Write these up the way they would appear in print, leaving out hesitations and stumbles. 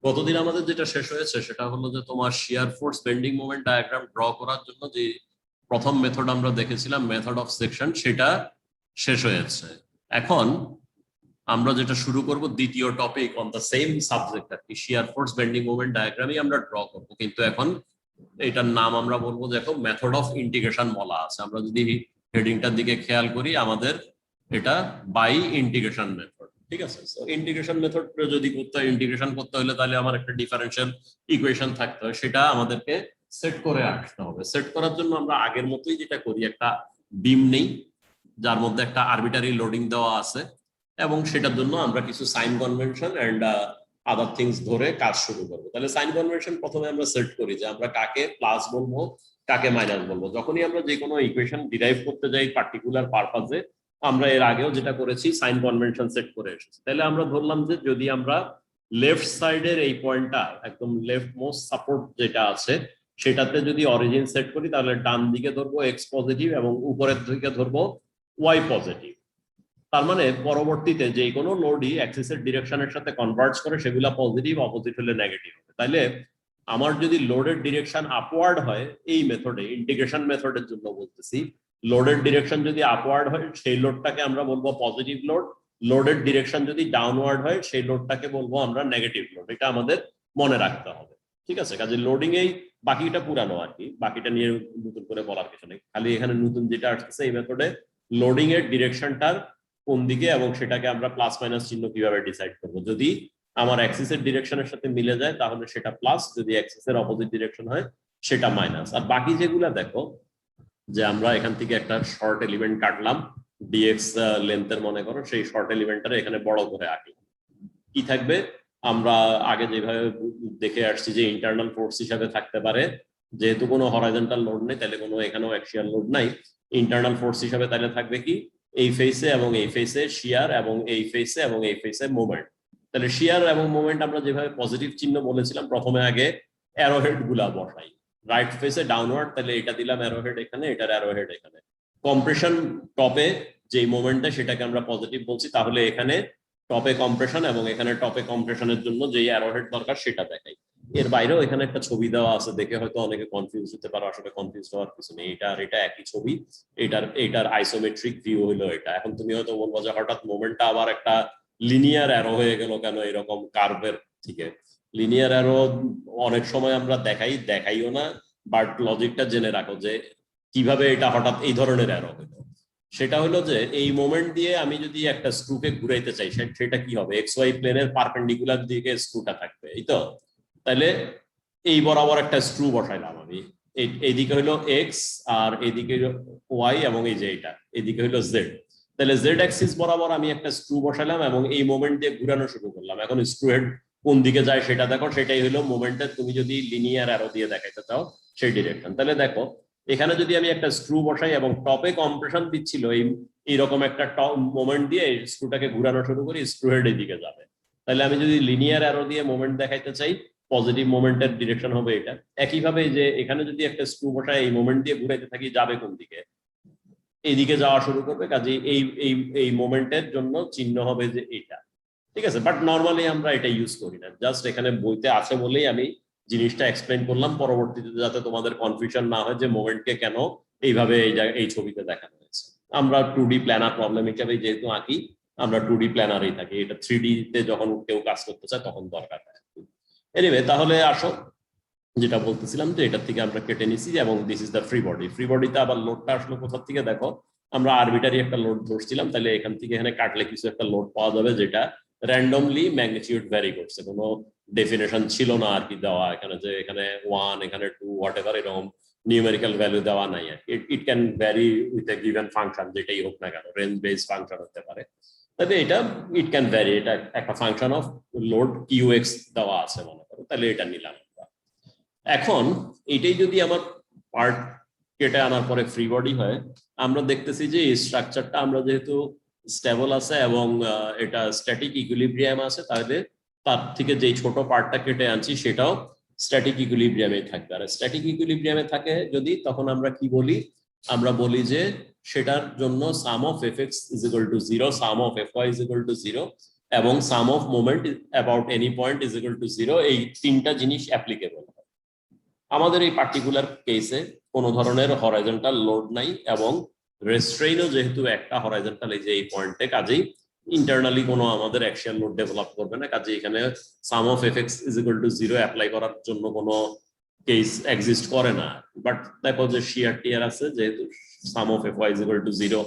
গতদিন আমাদের যেটা শেষ হয়েছে সেটা হলো যে তোমার শিয়ার force bending moment diagram draw করার জন্য যে প্রথম মেথড আমরা দেখেছিলাম মেথড অফ সেকশন, সেটা শেষ হয়েছে। এখন আমরা যেটা শুরু করব দ্বিতীয় topic on the same subject আর কি, শিয়ার ফোর্স বেন্ডিং মোমেন্ট ডায়াগ্রামই আমরা ড্র করব, কিন্তু এখন এটার নাম আমরা বলবো, দেখো মেথড অফ ইন্টিগ্রেশন বলা আছে। আমরা যদি হেডিংটার দিকে খেয়াল করি, আমাদের এটা বাই ইন্টিগ্রেশন মেথড, ঠিক আছে। তো ইন্টিগ্রেশন মেথড যদি করতে হয়, ইন্টিগ্রেশন করতে হলে তাহলে আমার একটা ডিফারেন্সিয়াল ইকুয়েশন থাকতে হয়, সেটা আমাদেরকে সেট করে আসতে হবে। সেট করার জন্য আমরা আগের মতোই যেটা করি, একটা বিম নেই যার মধ্যে একটা আরবিটারি লোডিং দেওয়া আছে, এবং সেটার জন্য আমরা কিছু sign convention and other things ধরে কাজ শুরু করবো। তাহলে সাইন কনভেনশন প্রথমে আমরা সেট করি যে আমরা কাকে প্লাস বলবো, কাকে মাইনাস বলবো। যখনই আমরা যে কোনো ইকুয়েশন ডিরাইভ করতে যাই পার্টিকুলার পারপাজে, আমরা এর আগেও যেটা করেছি সাইন কনভেনশন সেট করে এসেছি। তাহলে আমরা ধরলাম যে যদি আমরা লেফট সাইডের এই পয়েন্টটা একদম লেফট মোস্ট সাপোর্ট যেটা আছে সেটাতে যদি অরিজিন সেট করি, তাহলে ডান দিকে ধরবো এক্স পজিটিভ এবং উপরের দিকে ধরবো ওয়াই পজিটিভ। তার মানে পরবর্তীতে যে কোনো লোডই অ্যাক্সিসের ডিরেকশনের সাথে কনভার্জ করে, সেগুলা পজিটিভ, অপোজিট হলে নেগেটিভ হবে। তাইলে আমার যদি লোডের ডিরেকশন আপওয়ার্ড হয়, এই মেথডে ইন্টিগ্রেশন মেথডের জন্য বলতেছি, লোডের ডিরেকশন যদি আপওয়ার্ড হয় সেই লোডটাকে আমরা বলবো পজিটিভ লোড, লোডের ডিরেকশন যদি ডাউনওয়ার্ড হয় সেই লোডটাকে বলবো আমরা নেগেটিভ লোড। এটা আমাদের মনে রাখতে হবে, ঠিক আছে। কাজে লোডিং এই বাকিটা পুরানো আর কি, বাকিটা নিয়ে নতুন করে বলার কিছু নেই। খালি এখানে নতুন যেটা আসছে এই মেথডে লোডিং এর ডিরেকশনটার কোন দিকে এবং সেটাকে আমরা প্লাস মাইনাস চিহ্ন কিভাবে ডিসাইড করব। যদি আমার অ্যাক্সিসের ডিরেকশনের সাথে মিলে যায় তাহলে সেটা প্লাস, যদি অ্যাক্সিসের অপোজিট ডিরেকশন হয় সেটা মাইনাস। আর বাকি যেগুলা দেখো, যে আমরা এখান থেকে একটা শর্ট এলিমেন্ট কাটলাম ডিএক্স লেন্থের, মনে করো সেই শর্ট এলিমেন্টটা এখানে বড় করে আঁকলাম, কি থাকবে? আমরা আগে যেভাবে দেখে আসছি যে ইন্টারনাল ফোর্স হিসাবে থাকতে পারে, যেহেতু কোনো হরাইজন্টাল লোড নেই তাহলে কোনো এখানেও অ্যাক্সিয়াল লোড নাই, ইন্টারনাল ফোর্স হিসাবে তাহলে থাকবে কি এই ফেসে এবং এই ফেসে শিয়ার এবং এই ফেসে এবং এই ফেসে মোমেন্ট। তাহলে শিয়ার এবং মোমেন্ট আমরা যেভাবে পজিটিভ চিহ্ন বলেছিলাম, প্রথমে আগে অ্যারোহেড গুলা বসাই। রাইট ফেসে ডাউনওয়ার্ড, তাহলে এটা দিলাম অ্যারোহেড এখানে, এটার অ্যারোহেড এখানে। কম্প্রেশন টপে যে মোমেন্টটা সেটাকে আমরা পজিটিভ বলছি, তাহলে এখানে টপে কম্প্রেশন এবং এখানে টপে কম্প্রেশনের জন্য যে অ্যারোহেড দরকার সেটা দেখাই। এর বাইরেও এখানে একটা ছবি দেওয়া আছে, দেখে হয়তো অনেকে কনফিউজ হতে পারো, আসলে কনফিউজ হওয়ার কিছু নেই। এটা একই ছবি, এটার আইসোমেট্রিক ভিউ হলো এটা। এখন তুমি হয়তো বলবো যে হঠাৎ মোমেন্টটা আবার একটা লিনিয়ার অ্যারো হয়ে গেল কেন এরকম কার্ভের থেকে? লিনিয়ার অ্যারো অনেক সময় আমরা দেখাইও না, বাট লজিকটা জেনে রাখো যে কিভাবে এটা হঠাৎ এই ধরনের অ্যারো হলো। সেটা হলো যে এই মোমেন্ট দিয়ে আমি যদি একটা স্ক্রুকে ঘুরাইতে চাই, সেটা কি হবে? এক্স ওয়াই প্লেনের পারপেন্ডিকুলার দিকে স্ক্রুটা থাকবে, এই তো। তাহলে এই বরাবর একটা স্ক্রু বসাইলাম আমি, এইদিকে হলো এক্স আর এইদিকে ওয়াই এবং এই যে এটা এইদিকে হলো জেড। তাহলে জেড অ্যাক্সিস বরাবর আমি একটা স্ক্রু বসাইলাম এবং এই মোমেন্ট দিয়ে ঘুরানো শুরু করলাম। এখন স্ক্রু হেড কোন দিকে যায় সেটা দেখো, সেটাই হলো মোমেন্টের, তুমি যদি লিনিয়ার অ্যারো দিয়ে দেখাইতে চাও সেই ডিরেকশন। তাহলে দেখো এখানে যদি আমি একটা স্ক্রু বসাই এবং টপে কম্প্রেশন দিচ্ছিল এইরকম একটা মোমেন্ট দিয়ে স্ক্রুটাকে ঘুরানো শুরু করি, স্ক্রু হেড এদিকে যাবে। তাহলে আমি যদি লিনিয়ার অ্যারো দিয়ে মোমেন্ট দেখাইতে চাই, পজিটিভ মোমেন্টের ডিরেকশন হবে এটা। একইভাবে যে এখানে যদি একটা স্ক্রু বসায় এই মোমেন্ট দিয়ে ঘুরাইতে থাকি, যাবে কোন দিকে? এইদিকে যাওয়া শুরু করবে। কাজে এই এই এই মোমেন্টের জন্য চিহ্ন হবে যে এটা, ঠিক আছে। বাট নর্মালি আমরা এটা ইউজ করি না, জাস্ট এখানে বইতে আছে বলেই আমি জিনিসটা এক্সপ্লেন করলাম, পরবর্তীতে যাতে তোমাদের কনফিউশন না হয় যে মোমেন্টকে কেন এইভাবে এই ছবিতে দেখানো হয়েছে। আমরা 2D প্ল্যানার প্রবলেম হিসেবে যেহেতু আঁকি, আমরা 2D প্ল্যানারেই থাকি, এটা 3D তে যখন কেউ কাজ করতে চায় তখন দরকার হয়। এনিওয়ে, তাহলে আসো যেটা বলতেছিলাম যে এটার থেকে আমরা কেটে নিছি এবং this is the free body. Free বডিতে আবার লোডটা আসলো কোথা থেকে? দেখো আমরা আরবিটারি একটা লোড ধরছিলাম, তাহলে এখান থেকে এখানে কাটলে কিছু একটা লোড পাওয়া যাবে যেটা র্যান্ডমলি ম্যাগনিটিউড ভ্যারি করছে, কোনো ডেফিনেশন ছিল না আর কি দেওয়া এখানে, যে এখানে 1 এখানে 2 হোয়াট এভার এরকম নিউমেরিক্যাল ভ্যালু দেওয়া নাই আর কি। It can vary with a given function, যেটাই হোক না কেন, রেঞ্জ বেস ফাংশন হতে পারে। তবে এটা ইট ক্যান ভ্যারি, এটা একটা function of load q x দেওয়া আছে মনে করো, তাহলে এটা নিলাম। এখন এটাই যদি আমার পার্ট কেটে আনার পরে ফ্রি বডি হয়, আমরা দেখতেছি যে এই স্ট্রাকচারটা আমরা যেহেতু স্টেবল আছে এবং এটা স্ট্যাটিক ইকুইলিব্রিয়াম আছে, তাহলে তার থেকে যেই ছোট পার্টটা কেটে আনছি সেটাও স্ট্যাটিক ইকুইলিব্রিয়ামে থাকবে। আর স্ট্যাটিক ইকুইলিব্রিয়ামে থাকে যদি, তখন আমরা কি বলি? আমরা বলি যে সেটার জন্য sum of F X is equal to 0, sum of F Y is equal to 0, এবং sum of moment about any point is equal to 0, এই তিনটা জিনিস অ্যাপ্লিকেবল। আমাদের এই পার্টিকুলার কেসে কোনো ধরনের হরাইজন্টাল লোড নাই এবং রেস্ট্রেইনও যেহেতু একটা হরাইজন্টাল এই যে এই পয়েন্টে, কাজেই ইন্টারনালি কোনো আমাদের অ্যাকশন লোড ডেভেলপ করবে না, কাজে এখানে sum of FX is equal to 0 apply করার জন্য কোনো কেস এক্সিস্ট করে না। বাট দেখো যে শিয়ার টিয়ার আছে, যেহেতু sum of F Y is equal to 0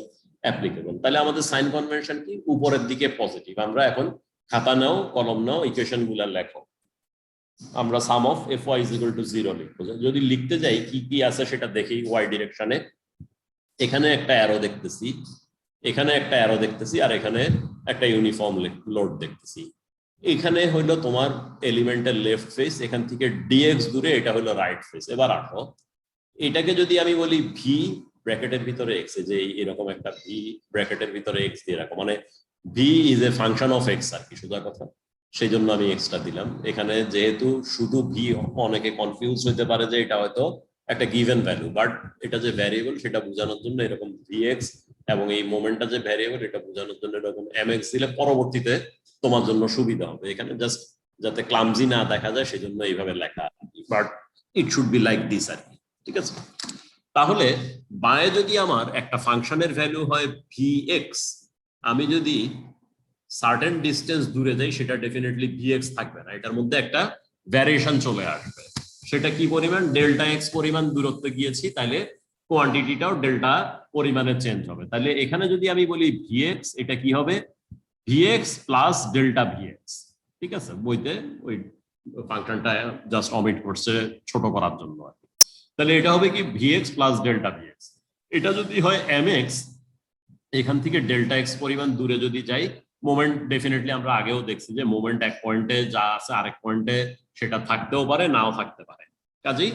applicable, তাহলে আমাদের সাইন কনভেনশন কি উপরের দিকে পজিটিভ। আমরা এখন খাতা নাও, কলম নাও, ইকুয়েশন গুলা লেখো। আমরা sum of F Y is equal to 0 লিখবো। যদি লিখতে যাই কি কি আছে সেটা দেখি। ওয়াই ডিরেকশনে এখানে একটা অ্যারো দেখতেছি, এখানে একটা অ্যারো দেখতেছি, আর এখানে একটা ইউনিফর্ম লোড দেখতেছি। এখানে হইলো তোমার এলিমেন্টের লেফট ফেস, এখান থেকে ডিএক্স দূরে এটা হলো রাইট ফেস। এবার আসো, এটাকে যদি আমি বলি ভি ব্র্যাকেটের ভিতরে এক্স, যে এরকম একটা ভি ব্র্যাকেটের ভিতরে এক্স দিয়ে রাখো, মানে V is a function of X আর কি, সোজা কথা। সেই জন্য আমি এক্সটা দিলাম এখানে, যেহেতু শুধু ভি অনেকে কনফিউজ হতে পারে যে এটা হয়তো একটা গিভেন ভ্যালু, বাট এটা যে ভ্যারিয়েবল সেটা বোঝানোর জন্য এরকম ভিএক্স, এবং এই মোমেন্টটা যে ভ্যারিয়েবল এটা বোঝানোর জন্য এরকম এমএক্স দিলে পরবর্তীতে তোমার জন্য সুবিধা হবে। এখানে জাস্ট যাতে ক্লামজি না দেখা যায় সেজন্য এইভাবে লেখা, but it should be like this আর কি, ঠিক আছে। তাহলে বায়ে যদি আমার একটা ফাংশনের ভ্যালু হয় ভিএক্স, আমি যদি সার্টেন ডিস্টেন্স দূরে যাই সেটা ডেফিনেটলি ভিএক্স থাকবে না, এটার মধ্যে একটা ভ্যারিয়েশন চলে আসবে। সেটা কি পরিমাণ? ডেল্টা এক্স পরিমাণ দূরত্বে গিয়েছি, তাহলে কোয়ান্টিটিটাও ডেল্টা পরিমাণে চেঞ্জ হবে। তাহলে এখানে যদি আমি বলি ভিএক্স, এটা কি হবে? ভিএক্স প্লাস ডেল্টা ভিএক্স, ঠিক আছে। বইতে ওই ফাংশনটা জাস্ট অমিট করছে ছোট করার জন্য আর কি। তাহলে এটা হবে কি ভিএক্স প্লাস ডেল্টা ভিএক্স। এটা যদি হয় এমএক্স, এখান থেকে ডেল্টা এক্স পরিমাণ দূরে যদি যাই, মোমেন্ট ডেফিনেটলি আমরা আগেও দেখছি যে মোমেন্ট এক পয়েন্টে যা আছে আরেক পয়েন্টে সেটা থাকতেও পারে, নাও থাকতে পারে। কাজেই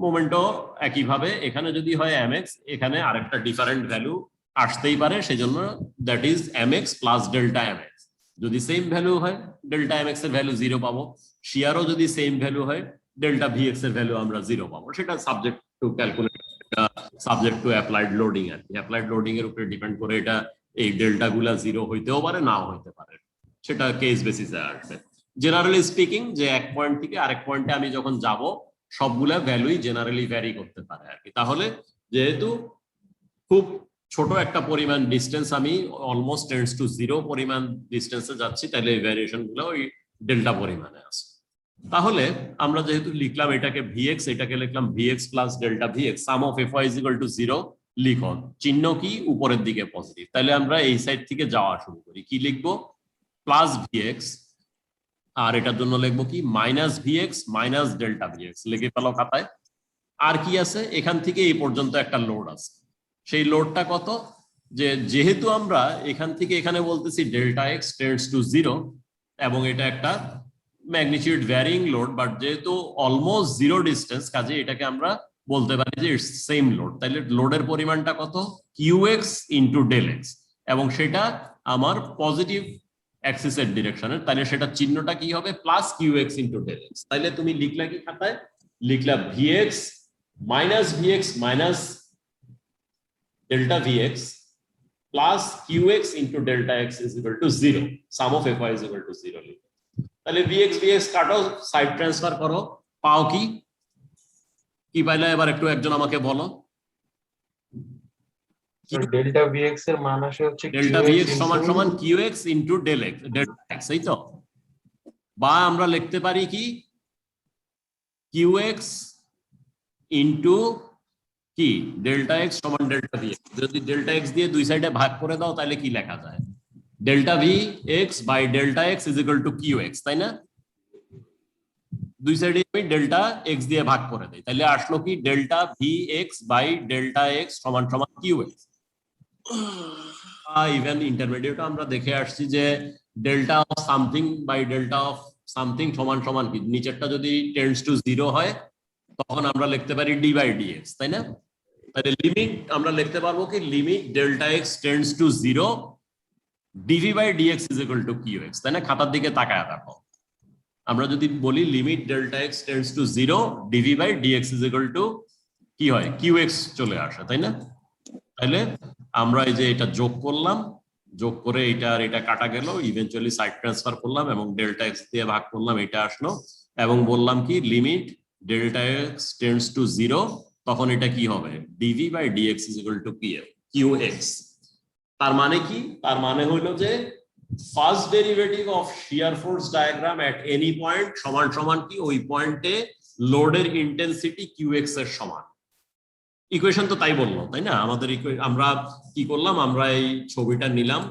মোমেন্টও একইভাবে এখানে যদি হয় এমএক্স, এখানে আরেকটা ডিফারেন্ট ভ্যালু আসতেই পারে, সেজন্য that is MX plus delta MX. যদি সেম ভ্যালু হয় ডেল্টা এমএক্স এর ভ্যালু 0 পাবো, শিয়ারও যদি সেম ভ্যালু হয় ডেল্টা ভিএক্স এর ভ্যালু আমরা 0 পাবো। সেটা subject to calculate, subject to applied loading আর কি। অ্যাপ্লাইড লোডিং এর উপরে ডিপেন্ড করে এটা, এই ডেল্টা গুলা 0 হইতেও পারে, নাও হইতে পারে, সেটা কেস বেসিসে আসবে। জেনারেলি স্পিকিং, যে এক পয়েন্ট থেকে আরেক পয়েন্টে আমি যখন যাব সবগুলা ভ্যালুই জেনারেলি ভ্যারি করতে পারে আর কি। তাহলে যেহেতু খুব ছোট একটা পরিমাণ ডিস্টেন্স, আমি অলমোস্ট টেন্ডস টু 0 পরিমাণ ডিস্টেন্সে যাচ্ছি, তাহলে এই ভ্যারিয়েশন গুলো ওই ডেল্টা পরিমাণে আছে। তাহলে আমরা যেহেতু লিখলাম এটাকে ভিএক্স, এটাকে লিখলাম V X plus delta V X, sum of F Y is equal to 0 লিখো, চিহ্ন কি উপরের দিকে পজিটিভ। তাহলে আমরা এই সাইড থেকে যাওয়া শুরু করি। কি লিখবো? প্লাস ভিএক্স, আর এটার জন্য লিখবো কি minus VX minus delta VX, লিখে ফেলো খাতায়। আর কি আছে? এখান থেকে এই পর্যন্ত একটা লোড আছে, সেই লোডটা কত? যে যেহেতু আমরা এখান থেকে এখানে বলতেছি ডেল্টা এক্স টেন্ডস টু 0, এবং এটা একটা ম্যাগনিটিউড ভ্যারিং লোড, বাট যেহেতু অলমোস্ট 0 ডিস্টেন্স, কাজে এটাকে আমরা বলতে পারি যে ইটস সেম লোড। তাহলে লোডের পরিমাণটা কত? Q x into del x, এবং সেটা আমার পজিটিভ অ্যাক্সিসের ডিরেকশনের, তাহলে সেটা চিহ্নটা কি হবে? Plus Q x into del X. তাহলে তুমি লিখলা কি খাতায়? লিখলা VX minus delta VX plus Q x into delta X is equal to 0, sum of F Y is equal to 0 লিখো। তাহলে ভিএক্স কাটো, সাইড ট্রান্সফার করো, পাও কি? কি পাইলে এবার একটু একজন আমাকে বলো। ডেল্টা ভিএক্স এর মান আসে হচ্ছে ডেল্টা ভিএক্স সমান সমান কিউএক্স ইনটু ডেল এক্স, এই তো। বা আমরা লিখতে পারি কি কিউএক্স ইনটু কি ডেল্টা এক্স সমান ডেল্টা ভিএক্স। যদি ডেল্টা এক্স দিয়ে দুই সাইডে ভাগ করে দাও তাহলে কি লেখা যায়? Delta V X by delta X is equal to q x, তাই না? দুই সাইডে আমি ডেল্টা এক্স দিয়ে ভাগ করে দেই, তাহলে আসলো কি delta V X by delta X সমান সমান কিউএক্স। ইভেন ইন্টারমিডিয়েট আমরা দেখে আসছি যে delta of something by delta of something সমান সমান কি, নিচেরটা যদি টেন্ডস টু 0 হয় তখন আমরা লিখতে পারি ডি বাই ডিএক্স, তাই না? তাহলে লিমিট আমরা লিখতে পারবো কি limit delta x tends to 0 d v by dx is equal to q x, তাই না? খাতার দিকে তাকায় দেখো, আমরা যদি বলি limit delta x tends to 0 d v by dx is equal to কি হয়? কিউএক্স চলে আসে, তাই না? তাহলে আমরা এই যে এটা যোগ করলাম, যোগ করে এটা আর এটা কাটা গেল, ইভেন্চুয়ালি সাইড ট্রান্সফার করলাম এবং ডেল্টা এক্স দিয়ে ভাগ করলাম, এটা আসলো এবং বললাম কি limit delta x tends to 0, তখন এটা কি হবে d v by dx is equal to Q x. তার মানে কি, তার মানে হলো যে first derivative of shear force diagram at any point সমান সমান কি ওই পয়েন্টে লোডের ইন্টেন্সিটি কিউ এক্স এর সমান। ইকুয়েশন তো তাই বললো, তাই না? আমাদের আমরা কি করলাম, আমরা এই ছবিটা নিলাম,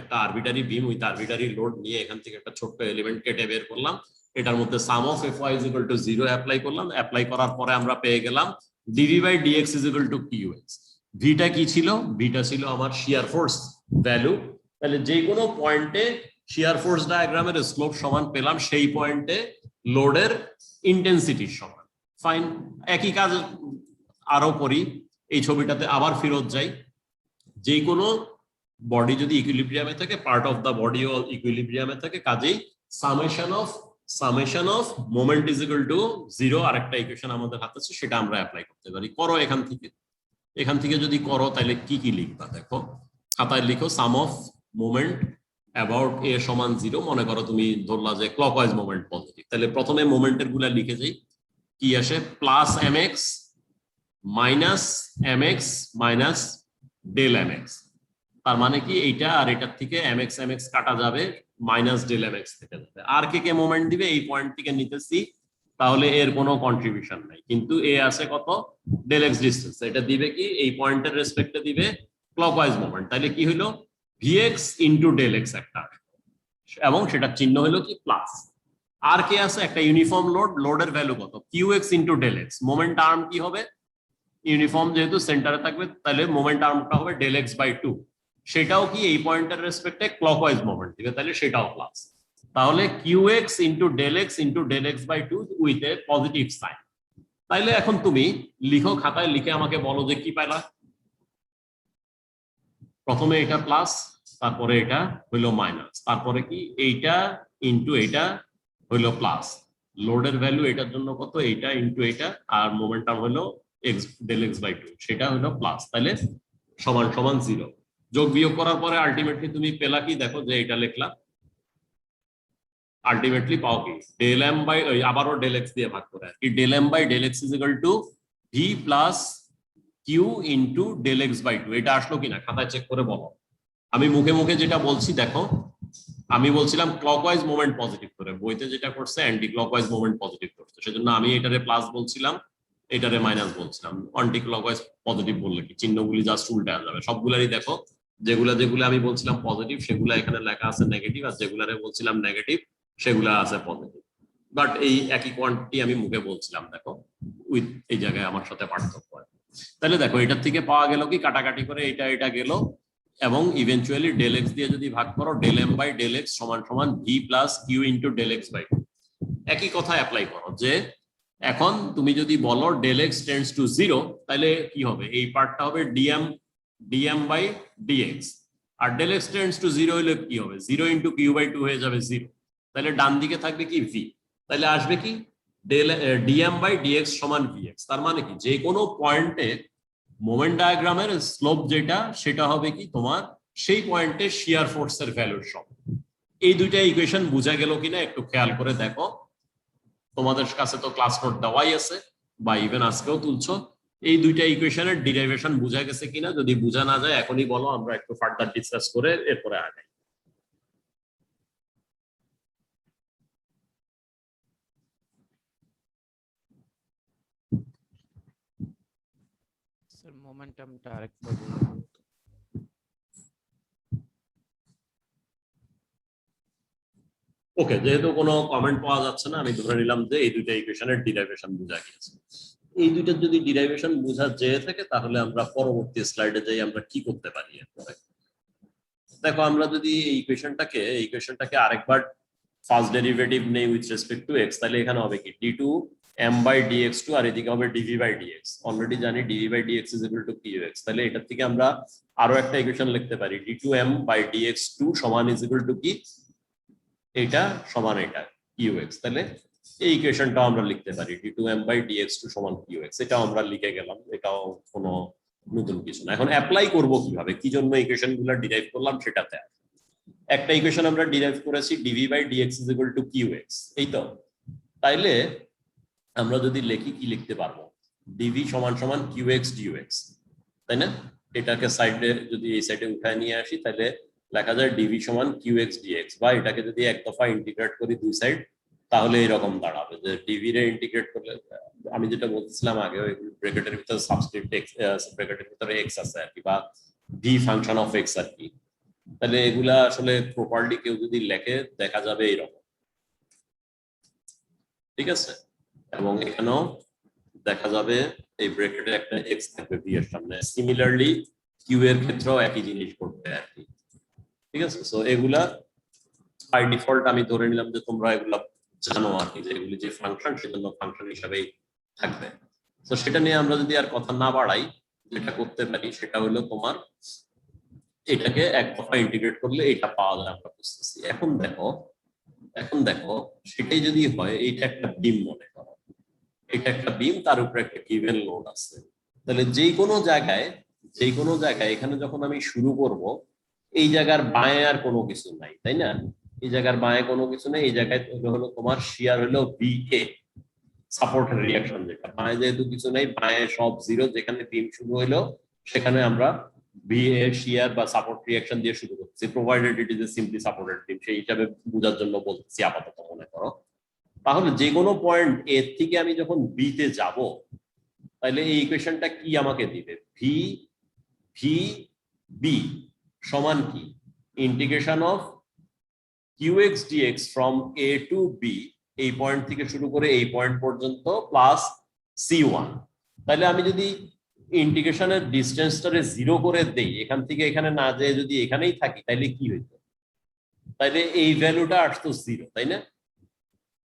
একটা arbitrary beam with arbitrary load নিয়ে এখান থেকে একটা ছোট্ট এলিমেন্ট কেটে বের করলাম, এটার মধ্যে sum of F Y is equal to 0 apply করলাম, অ্যাপ্লাই করার পরে আমরা পেয়ে গেলাম DV by dx is equal to Q X. ভিটা কি ছিল? ভিটা ছিল আমার শিয়ার ফোর্স ভ্যালু। তাহলে যে কোনো পয়েন্টে শিয়ার ফোর্স ডায়াগ্রামের স্লোপ সমান পেলাম, সেই পয়েন্টে লোডের ইন্টেন্সিটির সমান। ফাইন, একই কাজ আরো করি, এই ছবিটাতে আবার ফেরত যাই। যে কোনো বডি যদি ইকুইলিব্রিয়ামে থাকে, পার্ট অফ দা বডি ও ইকুইলিব্রিয়ামে থাকে, কাজেই summation of moment is equal to 0 আরেকটা ইকুয়েশন আমাদের হাতে আছে, সেটা আমরা অ্যাপ্লাই করতে পারি। করো এখান থেকে যদি করো তাহলে কি কি লিখবা দেখো, খাতায় লিখো সাম অফ মোমেন্ট অ্যাবাউট এ সমান 0। মনে করো তুমি ধরলা যে ক্লকওয়াইজ মোমেন্ট পজিটিভ, তাহলে প্রথমে মোমেন্টের গুলা লিখে যাই। কি আসে? Plus mx minus mx minus del mx। তার মানে কি এইটা আর এটার থেকে mx কাটা যাবে, মাইনাস ডেল mx থেকে যাবে। আর কে মোমেন্ট দিবে এই পয়েন্ট থেকে নিতেছি, তাহলে এর কোনো কন্ট্রিবিউশন নাই, কিন্তু এ আছে কত ডেল এক্স ডিস্টেন্স, এটা দিবে কি এই পয়েন্টের রেসপেক্টে দিবে ক্লকওয়াইজ মোমেন্ট। তাহলে কি হলো vx ইনটু ডেল এক্স একটা, এবং সেটার চিহ্ন হলো কি প্লাস। আর কে আছে একটা ইউনিফর্ম লোড, লোডের ভ্যালু কত q x into del x. Moment arm কি হবে? ইউনিফর্ম যেহেতু সেন্টারে থাকবে, তাহলে মোমেন্ট আর্মটা হবে ডেল এক্স বাই 2, সেটাও কি এই পয়েন্টের রেসপেক্টে ক্লকওয়াইজ মোমেন্ট দিবে, তাহলে সেটাও প্লাস। তাহলে q x into del x by 2 with a positive sign. তাইলে এখন তুমি লিখো, খাতায় লিখে আমাকে বলো যে কি পাইলা। প্রথমে এটা প্লাস, তারপরে এটা হইলো মাইনাস, তারপরে কি এইটা ইনটু এইটা হইলো প্লাস, লোডের ভ্যালু এটার জন্য কত, এইটা ইনটু এইটা, আর মোমেন্টাম হলো এক্স ডেল এক্স বাই 2, সেটা হলো প্লাস। তাহলে সমান সমান 0। যোগ বিয়োগ করার পরে আলটিমেটলি তুমি পেলা কি, দেখো যে এটা লিখলাম, আলটিমেটলি পাও কি ডেল এম বাই, আবারও ডেল এক্স দিয়ে ভাগ করে আর কি, del M by del x is equal to V plus q into del x by 2। এটা আসলো কিনা খাতায় চেক করে বলো। আমি মুখে মুখে যেটা বলছি দেখো, আমি বলছিলাম ক্লকওয়াইজ মোমেন্ট পজিটিভ করে, বইতে যেটা করছে অ্যান্টি ক্লকওয়াইজ মোমেন্ট পজিটিভ করছে, সেজন্য আমি এটারে প্লাস বলছিলাম, এটারে মাইনাস বলছিলাম। অ্যান্টি ক্লকওয়াইজ পজিটিভ বললে কি চিহ্নগুলি জাস্ট উল্টে যাবে। সবগুলারই দেখো, যেগুলো আমি বলছিলাম পজিটিভ সেগুলো এখানে লেখা আছে নেগেটিভ, আর যেগুলারে বলছিলাম নেগেটিভ সেগুলো আছে পজিটিভ। বাট এই একই কোয়ান্টিটি আমি মুখে বলছিলাম, দেখো উইথ এই জায়গায় আমার সাথে পার্থক্য হয়। তাহলে দেখো এটার থেকে পাওয়া গেল কি, কাটাকাটি করে এটা গেল, এবং ইভেন্চুয়ালি ডেল এক্স দিয়ে যদি ভাগ করো, del M by del x সমান সমান V plus q into del x by 2। একই কথা অ্যাপ্লাই করো, যে এখন তুমি যদি বলো ডেল এক্স টেন্ডস টু 0, তাহলে কি হবে, এই পার্টটা হবে ডিএম বাই ডিএক্স, আর ডেল এক্স টেন্ডস টু 0 হলে কি হবে 0 ইন্টু কিউ বাই 2 হয়ে যাবে 0। তাহলে ডান দিকে থাকবে কি ভি, তাহলে আসবে কি ডিএম বাই ডিএক্স সমান ভিএক্স। তার মানে কি যে কোনো পয়েন্টে মোমেন্ট ডায়াগ্রামের স্লোপ যেটা, সেটা হবে কি তোমার সেই পয়েন্টে শিয়ার ফোর্সের ভ্যালুর সমান। এই দুইটা ইকুয়েশন বোঝা গেল কিনা একটু খেয়াল করে দেখো। তোমাদের কাছে তো ক্লাস নোট দেওয়াই আছে, বা ইভেন আজকেও তুলছো। এই দুইটা ইকুয়েশনের ডিরাইভেশন বোঝা গেছে কিনা, যদি বোঝা না যায় এখনই বলো, আমরা একটু ফার্দার ডিসকাস করে এরপরে আগাই। স্যার মোমেন্টামটা আরেকবার বলুন। ওকে, যেহেতু কোনো কমেন্ট পাওয়া যাচ্ছে না, আমি ধরে নিলাম যে এই দুইটা ইকুয়েশনের ডিরাইভেশন বোঝা গিয়েছে। এই দুইটার যদি ডিরাইভেশন বোঝা যেয়ে থাকে, তাহলে আমরা পরবর্তী স্লাইডে যাই আমরা কি করতে পারি এরপরে। দেখো আমরা যদি এই ইকুয়েশনটাকে আরেকবার ফার্স্ট ডেরিভেটিভ নেই উইথ রেসপেক্ট টু এক্স, তাহলে এখানে হবে কি d2 m বাই dx2, আর এদিকে হবে dv বাই dx। অলরেডি জানি dv by dx is equal to qx, তাহলে এটার থেকে আমরা আরো একটা ইকুয়েশন লিখতে পারি, d2 m বাই dx2 সমান ইজ ইকুয়াল টু কি, এটা সমান এটা qx। তাহলে এই ইকুয়েশনটাও আমরা লিখতে পারি d2 m বাই dx2 সমান qx, এটাও আমরা লিখে গেলাম, এটাও কোনো নতুন কিছু না। এখন অ্যাপ্লাই করব কিভাবে, কি জন্য ইকুয়েশন গুলো ডিরাইভ করলাম সেটাতে। একটা ইকুয়েশন আমরা ডিরাইভ করেছি d v by dx is equal to q x, এই তো। তাইলে আমরা যদি লিখি কি লিখতে পারবো, ডিভি সমান সমান কিউএক্স ডিউএক্স, তাই না? এটাকে সাইডে যদি এই সাইডে উঠায় নিয়ে আসি তাহলে লেখা যায় ডিভি সমান কিউএক্স ডিএক্স, বা এটাকে যদি এক দফা ইন্টিগ্রেট করি দুই সাইড তাহলে এরকম দাঁড়াবে যে ডিভি রে ইন্টিগ্রেট করলে, আমি যেটা বলছিলাম আগে ওই ব্র্যাকেটের ভিতরে সাবস্ক্রিপ্ট এক্স, ব্র্যাকেটের ভিতরে এক্স আছে আর কি, বা ভি ফাংশন অফ এক্স আর কি। তাহলে এগুলা আসলে প্রপারলি কেউ যদি লেখে দেখা যাবে এইরকম, ঠিক আছে? এবং এখানেও দেখা যাবে এই ব্র্যাকেটে একটা এক্স থাকবে ভি এর সামনে। সিমিলারলি কিউ এর ক্ষেত্রেও একই জিনিস করবে আর কি, ঠিক আছে? সো এগুলা বাই ডিফল্ট আমি ধরে নিলাম যে তোমরা এগুলা জানো আর কি, যে এগুলি যে ফাংশন সেজন্য ফাংশন হিসাবেই থাকবে। তো সেটা নিয়ে আমরা যদি আর কথা না বাড়াই, যেটা করতে পারি সেটা হলো তোমার এটাকে এক দফা ইন্টিগ্রেট করলে এটা পাওয়া যায় আমরা বুঝতেছি। এখন দেখো সেটাই যদি হয়, এইটা একটা বিম মনে করো, এটা একটা বিম, তার উপরে একটা গিভেন লোড আছে। তাহলে যে কোনো জায়গায় এখানে যখন আমি শুরু করব, এই জায়গার বাঁয়ে আর কোনো কিছু নাই, তাই না? এই জায়গার বাঁয়ে কোনো কিছু নেই, এই জায়গায় হলো তোমার শিয়ার হলো VA, সাপোর্টের রিঅ্যাকশন, যেটা বাঁয়ে যেহেতু কিছু নেই, বাঁয়ে সব জিরো, যেখানে বিম শুরু হইলো সেখানে আমরা VA শিয়ার বা সাপোর্ট রিঅ্যাকশন দিয়ে শুরু করছি, provided it is a simply supported বিম, সেই হিসাবে বোঝার জন্য বলতেছি আপাতত মনে করো। তাহলে যে কোনো পয়েন্ট এ থেকে আমি যখন বি তে যাব, তাহলে এই ইকুয়েশনটা কি আমাকে দিবে, ভি বি সমান কি, integration of q x d x from A to B, এই পয়েন্ট থেকে শুরু করে এই পয়েন্ট পর্যন্ত, প্লাস C1। তাহলে আমি যদি ইন্টিগ্রেশনের ডিসটেন্সটারে 0 করে দেই, এখান থেকে এখানে না যেয়ে যদি এখানেই থাকি, তাহলে কি হইতো, তাহলে এই ভ্যালুটা আসতো 0, তাই না?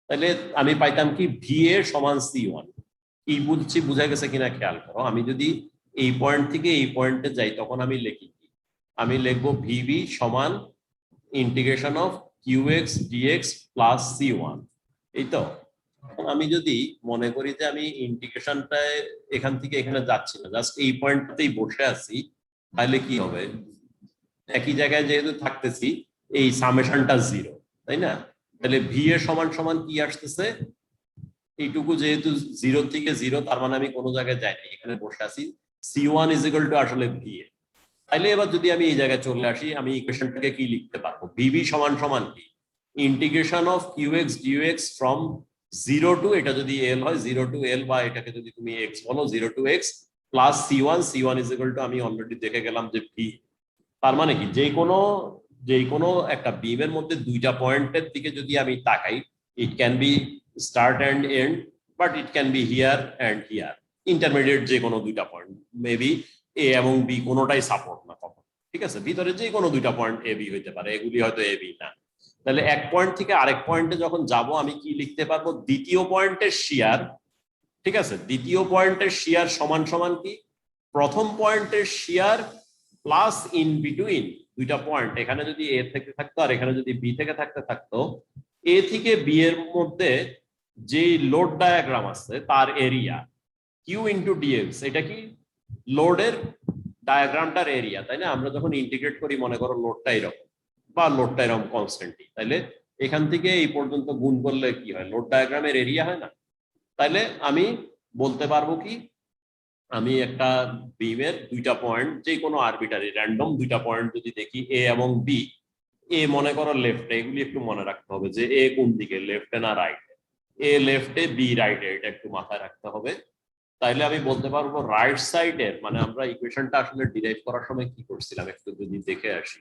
তাহলে আমি পাইতাম কি, VA সমান C1। কি বুঝছি, বুঝা গেছে কিনা খেয়াল করো। আমি যদি এই পয়েন্ট থেকে এই পয়েন্টে যাই তখন আমি লিখি কি, আমি লিখবো VB সমান integration of q x d x plus C1, এই তো। আমি যদি মনে করি যে আমি ইন্টিগ্রেশনটায় এখান থেকে এখানে যাচ্ছি না, জাস্ট এই পয়েন্টটাতেই বসে আছি, তাহলে কি হবে, একই জায়গায় যেহেতু থাকতেছি, এই সামেশনটা 0, তাই না? তাহলে ভি এর সমান সমান কি আসতেছে, এইটুকু যেহেতু 0 থেকে 0, তার মানে আমি কোনো জায়গায় যাইনি, এখানে বসে আছি, C1 ইজ ইকুয়াল টু আসলে VA। তাহলে এবার যদি আমি এই জায়গায় চলে আসি, আমি ইকুয়েশনটাকে কি লিখতে পারবো, VB সমান সমান কি, integration of QX DX from 0 to, এটা যদি L হয় 0 টু L, বা এটাকে যদি তুমি X বলো 0 to X, plus C1 is equal to, আমি অলরেডি দেখে গেলাম যে V। তার মানে কি, যে কোনো একটা বিমের মধ্যে দুইটা পয়েন্টের দিকে যদি আমি তাকাই, it can be start and end, but it can be here and here, intermediate যে কোনো দুইটা পয়েন্ট, মেবি এ এবং বি কোনোটাই সাপোর্ট না তখন, ঠিক আছে? ভিতরে যে কোনো দুইটা পয়েন্ট এ বি হইতে পারে, এগুলি হয়তো এ বি না। তাহলে এক পয়েন্ট থেকে আরেক পয়েন্টে যখন যাব, আমি কি লিখতে পারবো, দ্বিতীয় পয়েন্টের শিয়ার, ঠিক আছে? দ্বিতীয় পয়েন্টের শিয়ার সমান সমান কি, প্রথম পয়েন্টের শিয়ার প্লাস ইন বিটুইন দুইটা পয়েন্ট, এখানে যদি এ থেকে থাকতো আর এখানে যদি বি থেকে থাকতো, এ থেকে বি এর মধ্যে যে লোড ডায়াগ্রাম আছে তার এরিয়া, কিউ ইন্টু ডিএক্স, এটা কি লোডের ডায়াগ্রামটার এরিয়া, তাই না? আমরা যখন ইন্টিগ্রেট করি, মনে করো লোডটা এরকম বা লোডটা এরকম কনস্ট্যান্টই, তাহলে এখান থেকে এই পর্যন্ত গুণ করলে কি হয়, লোড ডায়াগ্রামের এরিয়া হয় না? তাহলে আমি বলতে পারবো কি, আমি একটা বিমের দুইটা পয়েন্ট, যে কোনো আরবিটারি র্যান্ডম দুইটা পয়েন্ট যদি দেখি, এ এবং বি, এ মনে করো লেফটে, এগুলি একটু মনে রাখতে হবে যে এ কোন দিকে, লেফটে না রাইটে, এ লেফটে বি রাইটে, এটা একটু মাথায় রাখতে হবে। তাইলে আমি বলতে পারবো রাইট সাইডের, মানে আমরা ইকুয়েশনটা আসলে ডিরাইভ করার সময় কি করছিলাম একটু যদি দেখে আসি,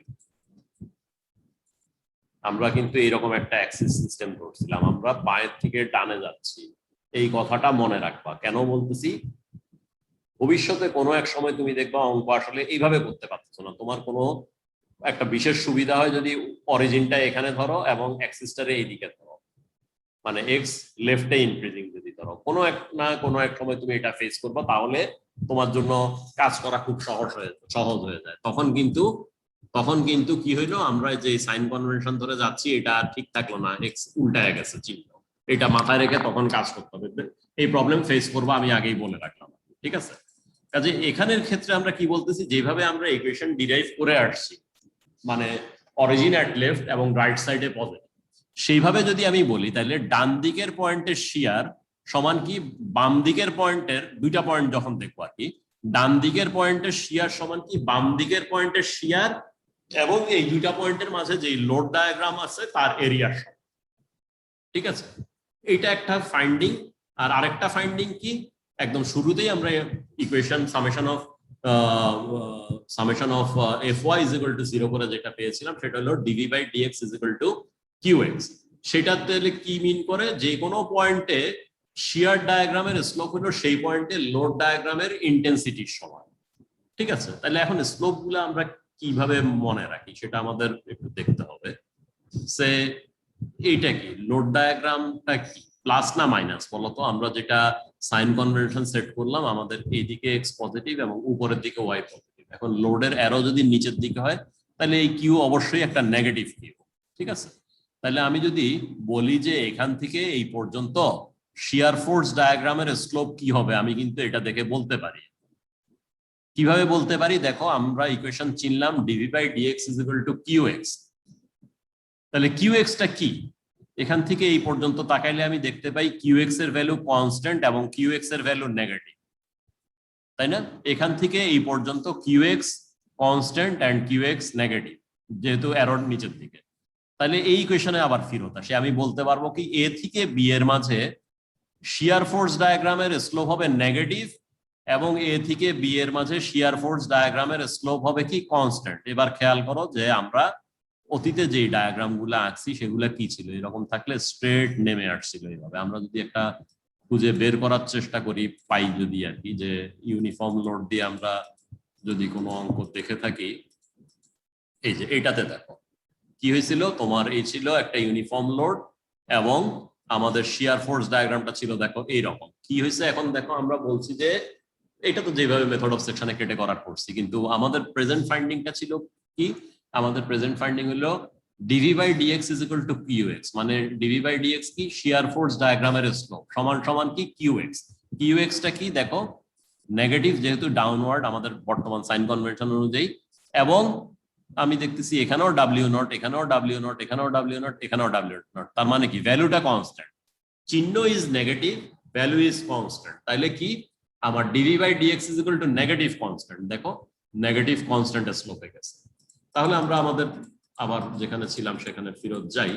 আমরা কিন্তু এরকম একটা অ্যাক্সিস সিস্টেম করছিলাম, আমরা বাঁয়ের থেকে ডানে যাচ্ছি, এই কথাটা মনে রাখবা। কেন বলতেছি, ভবিষ্যতে কোনো এক সময় তুমি দেখবা অঙ্ক আসলে এইভাবে করতে পারছো না, তোমার কোনো একটা বিশেষ সুবিধা হয় যদি অরিজিনটা এখানে ধরো এবং অ্যাক্সিসটারে এইদিকে ধরো, মানে এক্স লেফটে ইনক্রিজিং যদি ধরো, কোনো এক সময় তুমি এটা ফেস করবা, তাহলে তোমার জন্য কাজ করা খুব সহজ হয়ে যায়। তখন কিন্তু কি হইলো, আমরা যে সাইন কনভেনশন ধরে যাচ্ছি এটা আর ঠিক থাকলো না, এক্স উল্টায় গেছে চিহ্ন, এটা মাথায় রেখে তখন কাজ করতে হবে। এই প্রবলেম ফেস করবো, আমি আগেই বলে রাখলাম, ঠিক আছে? কাজে এখানের ক্ষেত্রে আমরা কি বলতেছি, যেভাবে আমরা ইকুয়েশন ডিরাইভ করে আসছি, মানে অরিজিন অ্যাট লেফট এবং রাইট সাইডে পজিটিভ, সেইভাবে যদি আমি বলি তাহলে ডান দিকের পয়েন্টের শিয়ার সমান কি বাম দিকের পয়েন্টের, দুইটা পয়েন্ট যখন দেখবো আর কি, ডান দিকের পয়েন্টের শিয়ার সমান কি বাম দিকের পয়েন্টের শিয়ার এবং এই দুইটা পয়েন্টের মাঝে যে লোড ডায়াগ্রাম আছে তার এরিয়া। ঠিক আছে, এটা একটা ফাইন্ডিং। আর আরেকটা ফাইন্ডিং কি, একদম শুরুতেই আমরা equation summation of fy is equal to 0 করে যেটা পেয়েছিলাম সেটা হলো dv by dx is equal to qx। সেটা তাহলে কি মিন করে, যে কোনো পয়েন্টে শিয়ার ডায়াগ্রামের স্লোপ হলো সেই পয়েন্টে লোড ডায়াগ্রামের ইন্টেন্সিটির সমান। ঠিক আছে, তাহলে এখন স্লোপ গুলো আমরা কিভাবে মনে রাখি সেটা আমাদের একটু দেখতে হবে। সে এইটা কি, লোড ডায়াগ্রামটা কি, প্লাস না মাইনাস বলতো? আমরা যেটা সাইন কনভেনশন সেট করলাম, আমাদের এইদিকে এক্স পজিটিভ এবং উপরের দিকে ওয়াই পজিটিভ। এখন লোডের অ্যারো যদি নিচের দিকে হয় তাহলে এই কিউ অবশ্যই একটা নেগেটিভ কিউ। ঠিক আছে, তাহলে আমি যদি বলি যে এখান থেকে এই পর্যন্ত শিয়ার ফোর্স ডায়াগ্রামের স্লোপ কি হবে, আমি কিন্তু এটা দেখে বলতে পারি। কিভাবে বলতে পারি দেখো, আমরা ইকুয়েশন চিনলাম d v by dx is equal to q x. তাহলে কিউএক্সটা কি, এখান থেকে এই পর্যন্ত তাকাইলে আমি দেখতে পাই কিউএক্স এর ভ্যালু কনস্ট্যান্ট এবং কিউএক্স এর ভ্যালু নেগেটিভ, তাই না? এখান থেকে এই পর্যন্ত q x constant and q x negative, যেহেতু অ্যারোর নিচের দিকে। তাহলে এই ইকুয়েশনে আবার ফেরত আসে, আমি বলতে পারবো কি এ থেকে বি এর মাঝে শিয়ার ফোর্স ডায়াগ্রামের স্লোপ হবে নেগেটিভ এবং এ থেকে বি এর মাঝে শিয়ার ফোর্স ডায়াগ্রামের স্লোপ হবে কি কনস্ট্যান্ট। এবার খেয়াল করো যে আমরা অতীতে যে ডায়াগ্রাম গুলো আঁকছি সেগুলো কি ছিল, এরকম থাকলে স্ট্রেট নেমে আসছিল এইভাবে। আমরা যদি একটা খুঁজে বের করার চেষ্টা করি পাই যদি আর কি, যে ইউনিফর্ম লোড দিয়ে আমরা যদি কোনো অঙ্ক দেখে থাকি, এই যে এইটাতে দেখো কি হয়েছিল, তোমার এই ছিল একটা ইউনিফর্ম লোড এবং আমাদের শিয়ার ফোর্স ডায়াগ্রামটা ছিল দেখো এইরকম। কি হয়েছে এখন দেখো, আমরা বলছি যে এটা তো যেভাবে মেথড অফ সেকশনে কেটে করার করছি, কিন্তু আমাদের প্রেজেন্ট ফাইন্ডিংটা ছিল কি, আমাদের প্রেজেন্ট ফাইন্ডিং হলো d v by dx is equal to q x. মানে ডিভি বাই ডিএক্স কি, শিয়ার ফোর্স ডায়াগ্রামের স্লোপ সমান সমান কি কিউএক্স। কিউএক্সটা কি দেখো নেগেটিভ, যেহেতু ডাউনওয়ার্ড আমাদের বর্তমান সাইন কনভেনশন অনুযায়ী, এবং আমি দেখতেছি এখানেও ডাব্লিউ নট, এখানেও ডাব্লিউ নট, এখানেও ডাব্লিউ নট, এখানেও ডাব্লিউ নট। তার মানে কি ভ্যালুটা কনস্ট্যান্ট, চিহ্ন is negative, value is constant. তাইলে কি আমার d v by dx is equal to negative constant, দেখো নেগেটিভ কনস্ট্যান্ট স্লোপে গেছে। তাহলে আমরা আমাদের আবার যেখানে ছিলাম সেখানে ফেরত যাই।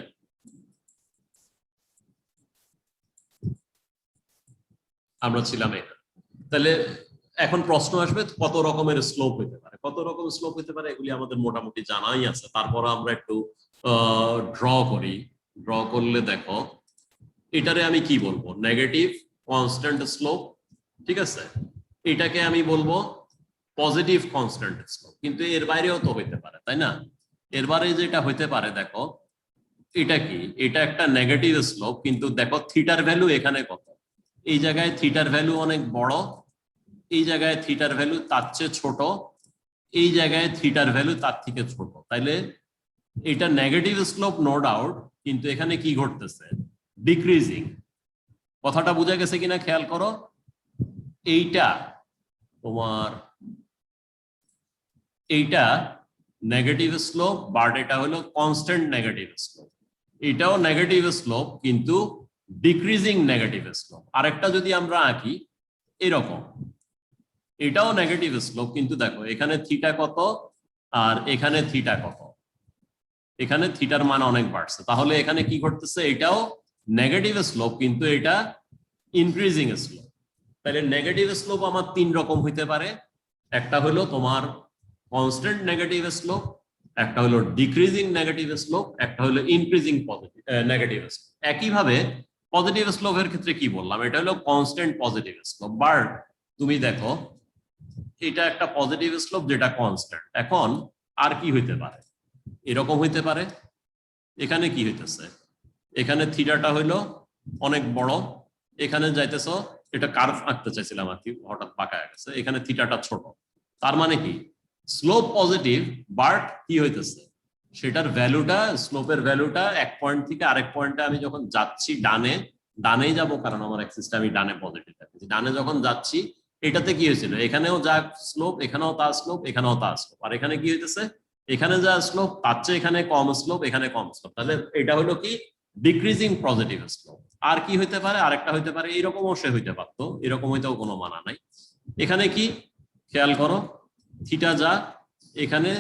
আমরা ছিলাম এখানে। তাহলে এখন প্রশ্ন আসবে কত রকমের স্লোপ হতে পারে, কত রকম স্লোপ হতে পারে, এগুলি আমাদের মোটামুটি জানাই আছে। তারপর আমরা একটু ড্র করি। ড্র করলে দেখো এটারে আমি কি বলবো, নেগেটিভ কনস্ট্যান্ট স্লোপ। ঠিক আছে, এটাকে আমি বলবো পজিটিভ কনস্ট্যান্ট স্লোপ, কিন্তু এর বাইরেও তো হইতে পারে, তাই না? এর বাইরে যেটা হইতে পারে দেখো এটা কি, এটা একটা নেগেটিভ স্লোপ, কিন্তু দেখো থিটার ভ্যালু এখানে কত, এই জায়গায় থিটার ভ্যালু অনেক বড়, এই জায়গায় থিটার ভ্যালু তার চেয়ে ছোট, এই জায়গায় থিটার ভ্যালু তার থেকে ছোট। তাইলে এটা নেগেটিভ স্লোপ নো ডাউট, কিন্তু এখানে কি ঘটতেছে, ডিক্রিজিং। কথাটা বোঝা গেছে কিনা খেয়াল করো, এইটা তোমার এইটা নেগেটিভ স্লোপ, বাট এটা হলো কনস্ট্যান্ট নেগেটিভ স্লোপ। এটাও নেগেটিভ স্লোপ কিন্তু ডিক্রিজিং নেগেটিভ স্লোপ। আরেকটা যদি আমরা আঁকি এরকম, এটাও নেগেটিভ স্লোপ, কিন্তু দেখো এখানে থিটা কত আর এখানে থিটা কত, এখানে থিটার মান অনেক বাড়ছে। তাহলে এখানে কি ঘটতেছে, এটাও নেগেটিভ স্লোপ কিন্তু এটা ইনক্রিজিং স্লোপ। তাহলে নেগেটিভ স্লোপ আমার তিন রকম হইতে পারে, একটা হলো তোমার কনস্ট্যান্ট নেগেটিভ স্লোপ, একটা হলো ডিক্রিজিং নেগেটিভ স্লোপ, একটা হলো ইনক্রিজিং পজিটিভ নেগেটিভ স্লোপ। একইভাবে পজিটিভ স্লোপের ক্ষেত্রে কি বললাম, এটা হলো কনস্ট্যান্ট পজিটিভ স্লোপ। বাট তুমি দেখো এটা একটা পজিটিভ স্লোপ যেটা কনস্ট্যান্ট। এখন আর কি হইতে পারে, এরকম হইতে পারে, এখানে কি হইতেছে, এখানে থিটাটা হইলো অনেক বড়, এখানে যাইতেছ, এটা কার্ভ আঁকতে চাইছিলাম আর কি, হঠাৎ বাঁকা হয়ে গেছে, এখানে থিটাটা ছোট। তার মানে কি স্লোপ পজিটিভ, বাট কি হইতেছে, সেটার ভ্যালুটা, স্লোপের ভ্যালুটা এক পয়েন্ট থেকে আরেক পয়েন্টে আমি যখন যাচ্ছি ডানেই যাব, কারণ আমার অ্যাক্সিসটা আমি ডানে পজিটিভ রাখছি, ডানে যখন যাচ্ছি এটাতে কি হয়েছিল, এখানেও যা স্লোপ, এখানেও তার স্লোপ, এখানেও তার স্লোপ, আর এখানে কি হইতেছে, এখানে যা স্লোপ তার চেয়ে এখানে কম স্লোপ, এখানে কম স্লোপ, তাহলে এটা হলো কি ডিক্রিজিং পজিটিভ স্লোপ। আর কি হইতে পারে, আরেকটা হইতে পারে এরকমও সে হইতে পারতো, এরকম হইতেও কোনো মানা নাই। এখানে কি খেয়াল করো, থিটা যা, এখানে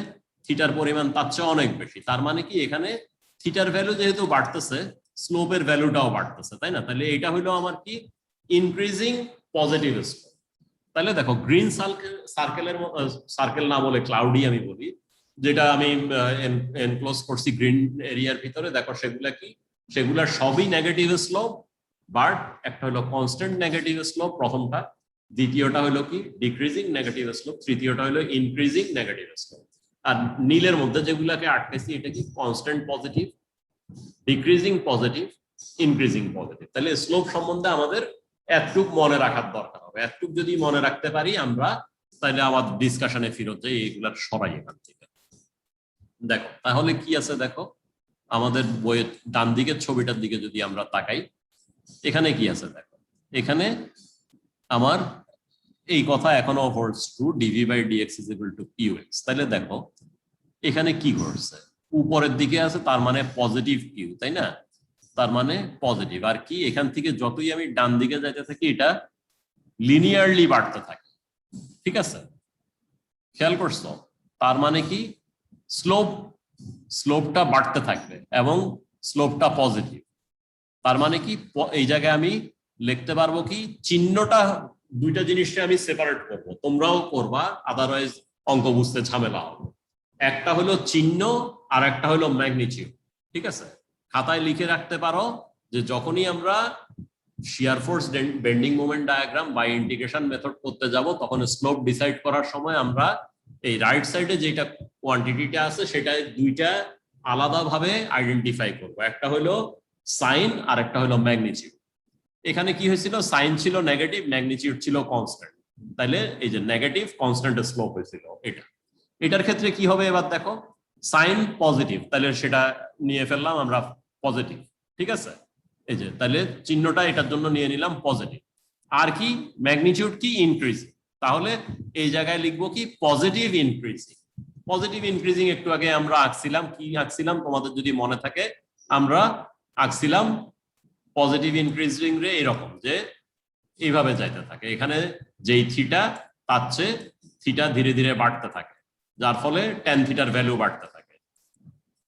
থিটার পরিমাণ তার চেয়ে অনেক বেশি, তার মানে কি এখানে থিটার ভ্যালু যেহেতু বাড়তেছে, স্লোপের ভ্যালুটাও বাড়তেছে, তাই না? তাহলে এটা হলো আমার কি ইনক্রিজিং পজিটিভ স্লোপ। তাহলে দেখো গ্রিন সার্কেলের সার্কেল না বলে ক্লাউডি আমি বলি, যেটা আমি এনক্লোজ করছি গ্রিন এরিয়ার ভিতরে, দেখো সেগুলা কি, সেগুলা সবই নেগেটিভ স্লোপ, বাট একটা হলো কনস্ট্যান্ট নেগেটিভ স্লোপ প্রথমটা, দ্বিতীয়টা হলো কি ডিক্রিজিং নেগেটিভ স্লোপ, তৃতীয়টা হলো ইনক্রিজিং নেগেটিভ স্লোপ। আর নীলের মধ্যে যেগুলাকে আটকেছি এটা কি constant positive, decreasing positive, increasing positive. তাহলে স্লোপ সম্বন্ধে আমাদের এতটুক মনে রাখার দরকার হবে, এতটুক যদি মনে রাখতে পারি আমরা, তাহলে আমাদের ডিসকাশনে ফিরত যাই এইগুলার সরাই এখান থেকে। দেখো তাহলে কি আছে, দেখো আমাদের বইয়ের ডান দিকের ছবিটার দিকে যদি আমরা তাকাই, এখানে কি আছে দেখো, এখানে আমার এই কথা এখনো holds true, d v by dx is equal to q x. তাহলে দেখো এখানে কি ঘটছে, উপরের দিকে আছে তার মানে পজিটিভ কিউ, তাই না? তার মানে পজিটিভ, আর কি এখান থেকে যতই আমি ডান দিকে যাইতে থাকি এটা লিনিয়ারলি বাড়তে থাকে, ঠিক আছে? খেয়াল করছো? তার মানে কি স্লোপটা বাড়তে থাকবে এবং স্লোপটা পজিটিভ। তার মানে কি এই জায়গায় আমি লিখতে পারবো কি, চিহ্নটা, দুইটা জিনিসটা আমি সেপারেট করব, তোমরাও করবা, আদারওয়াইজ অঙ্ক বুঝতে ঝামেলা হবে। একটা হলো চিহ্ন আর একটা হলো ম্যাগনিটিউড, ঠিক আছে? খাতায় লিখে রাখতে পারো যে যখনই আমরা শিয়ার ফোর্স বেন্ডিং মোমেন্ট ডায়াগ্রাম বা ইন্টিগ্রেশন মেথড করতে যাব, তখন স্লোপ ডিসাইড করার সময় আমরা এই রাইট সাইডে যেটা কোয়ান্টিটিটা আছে সেটা দুইটা আলাদাভাবে আইডেন্টিফাই করব, একটা হলো সাইন আর একটা হলো ম্যাগনিটিউড। এখানে কি হয়েছিল, সাইন ছিল নেগেটিভ, ম্যাগনিটিউড ছিল কনস্ট্যান্ট, তাহলে এই যে নেগেটিভ কনস্ট্যান্ট স্লোপ হয়েছিল এটা। এটার ক্ষেত্রে কি হবে এবার দেখো, সাইন পজিটিভ, তাহলে সেটা নিয়ে ফেললাম আমরা পজিটিভ, ঠিক আছে? এই যে তাহলে চিহ্নটা এটার জন্য নিয়ে নিলাম পজিটিভ। আর কি ম্যাগনিটিউড কি ইনক্রিজিং, তাহলে এই জায়গায় লিখবো কি পজিটিভ ইনক্রিজিং। পজিটিভ ইনক্রিজিং একটু আগে আমরা আঁকছিলাম, কি আঁকছিলাম তোমাদের যদি মনে থাকে, আমরা আঁকছিলাম পজিটিভ ইনক্রিজিং রে এরকম যে এইভাবে যাইতে থাকে, এখানে যেই থিটা তার চেয়ে থিটা ধীরে ধীরে বাড়তে থাকে, যার ফলে ট্যান থিটার ভ্যালু বাড়তে থাকে,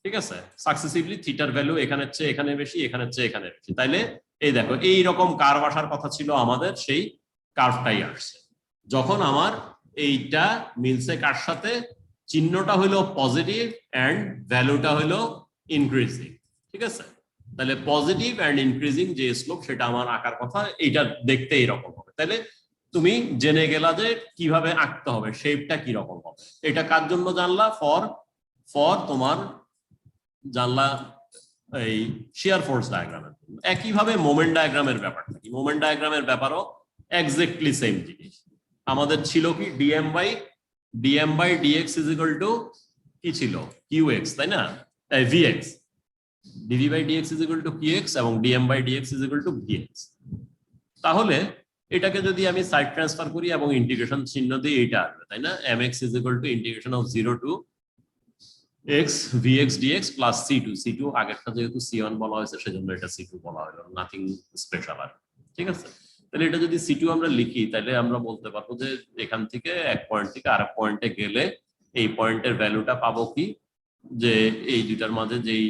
ঠিক আছে? সাকসেসিভলি থিটার ভ্যালু এখানের চেয়ে এখানে বেশি, এখানের চেয়ে এখানে বেশি। তাইলে এই দেখো এই রকম কার্ভ আসার কথা ছিল আমাদের, সেই কার্ভটাই আসছে। যখন আমার এইটা মিলছে কার সাথে, চিহ্নটা হলো পজিটিভ এন্ড ভ্যালুটা হলো ইনক্রিজিং, ঠিক আছে? তাহলে পজিটিভ এন্ড ইনক্রিজিং যে স্লোপ সেটা আমার আঁকার কথা, এইটা দেখতে এইরকম হবে। তাহলে তুমি জেনে গেলা যে কিভাবে আঁকতে হবে, শেপটা কি রকম হবে। এটা কার জন্য জানলা, ফর তোমার জানলা এই শিয়ার ফোর্স ডায়াগ্রামের জন্য। একইভাবে মোমেন্ট ডায়াগ্রামের ব্যাপারটা কি, মোমেন্ট ডায়াগ্রামের ব্যাপারও এক্স্যাক্টলি সেম জিনিস। আমাদের ছিল কি DM by dx is equal to কি ছিল, কিউএক্স, তাই না? VX, DV by dx is equal to QX এবং DM by dx is equal to VX. তাহলে এটাকে যদি আমি সাইড ট্রান্সফার করি এবং ইন্টিগ্রেশন চিহ্ন দিয়ে এটা আসবে, তাই না? mx is equal to integration of 0 to x vx dx plus c2 আগেরটা যেহেতু c1 বলা হয়েছে সেজন্য এটা c2 বলা হলো, নাথিং স্পেশাল আর, ঠিক আছে? তাহলে এটা যদি c2 আমরা লিখি, তাহলে আমরা বলতে পারবো যে এখান থেকে এক পয়েন্ট থেকে আরেক পয়েন্টে গেলে এই পয়েন্টের ভ্যালুটা পাবো কি, যে এই দুটার মাঝে যেই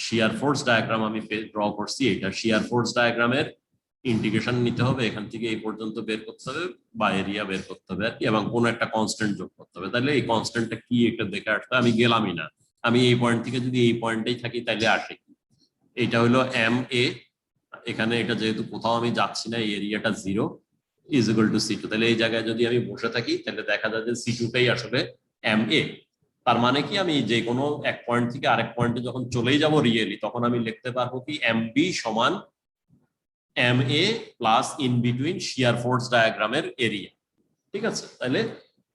শিয়ার ফোর্স ডায়াগ্রাম আমি ড্র করছি, এটা শিয়ার ফোর্স ডায়াগ্রামের ইন্টিগ্রেশন নিতে হবে, এখান থেকে এই পর্যন্ত বের করতে হবে বা এরিয়া বের করতে হবে আর কি, এবং কোনো একটা কনস্ট্যান্ট যোগ করতে হবে। তাহলে এই কনস্ট্যান্টটা কি এটা দেখে আসতে, আমি গেলামই না, আমি এই পয়েন্ট থেকে যদি এই পয়েন্টেই থাকি তাহলে আসে কি, এটা হলো এম এ, এখানে এটা যেহেতু কোথাও আমি যাচ্ছি না, এই এরিয়াটা 0 ইজ ইকুয়াল টু c2। তাহলে এই জায়গায় যদি আমি বসে থাকি তাহলে দেখা যায় যে c2টাই আসলে এম এ। তার মানে কি, আমি যে কোনো এক পয়েন্ট থেকে আরেক পয়েন্টে যখন চলেই যাব রিয়েলি, তখন আমি লিখতে পারবো কি এম বি সমান m a plus in between shear force ডায়াগ্রামের এরিয়া, ঠিক আছে? তাহলে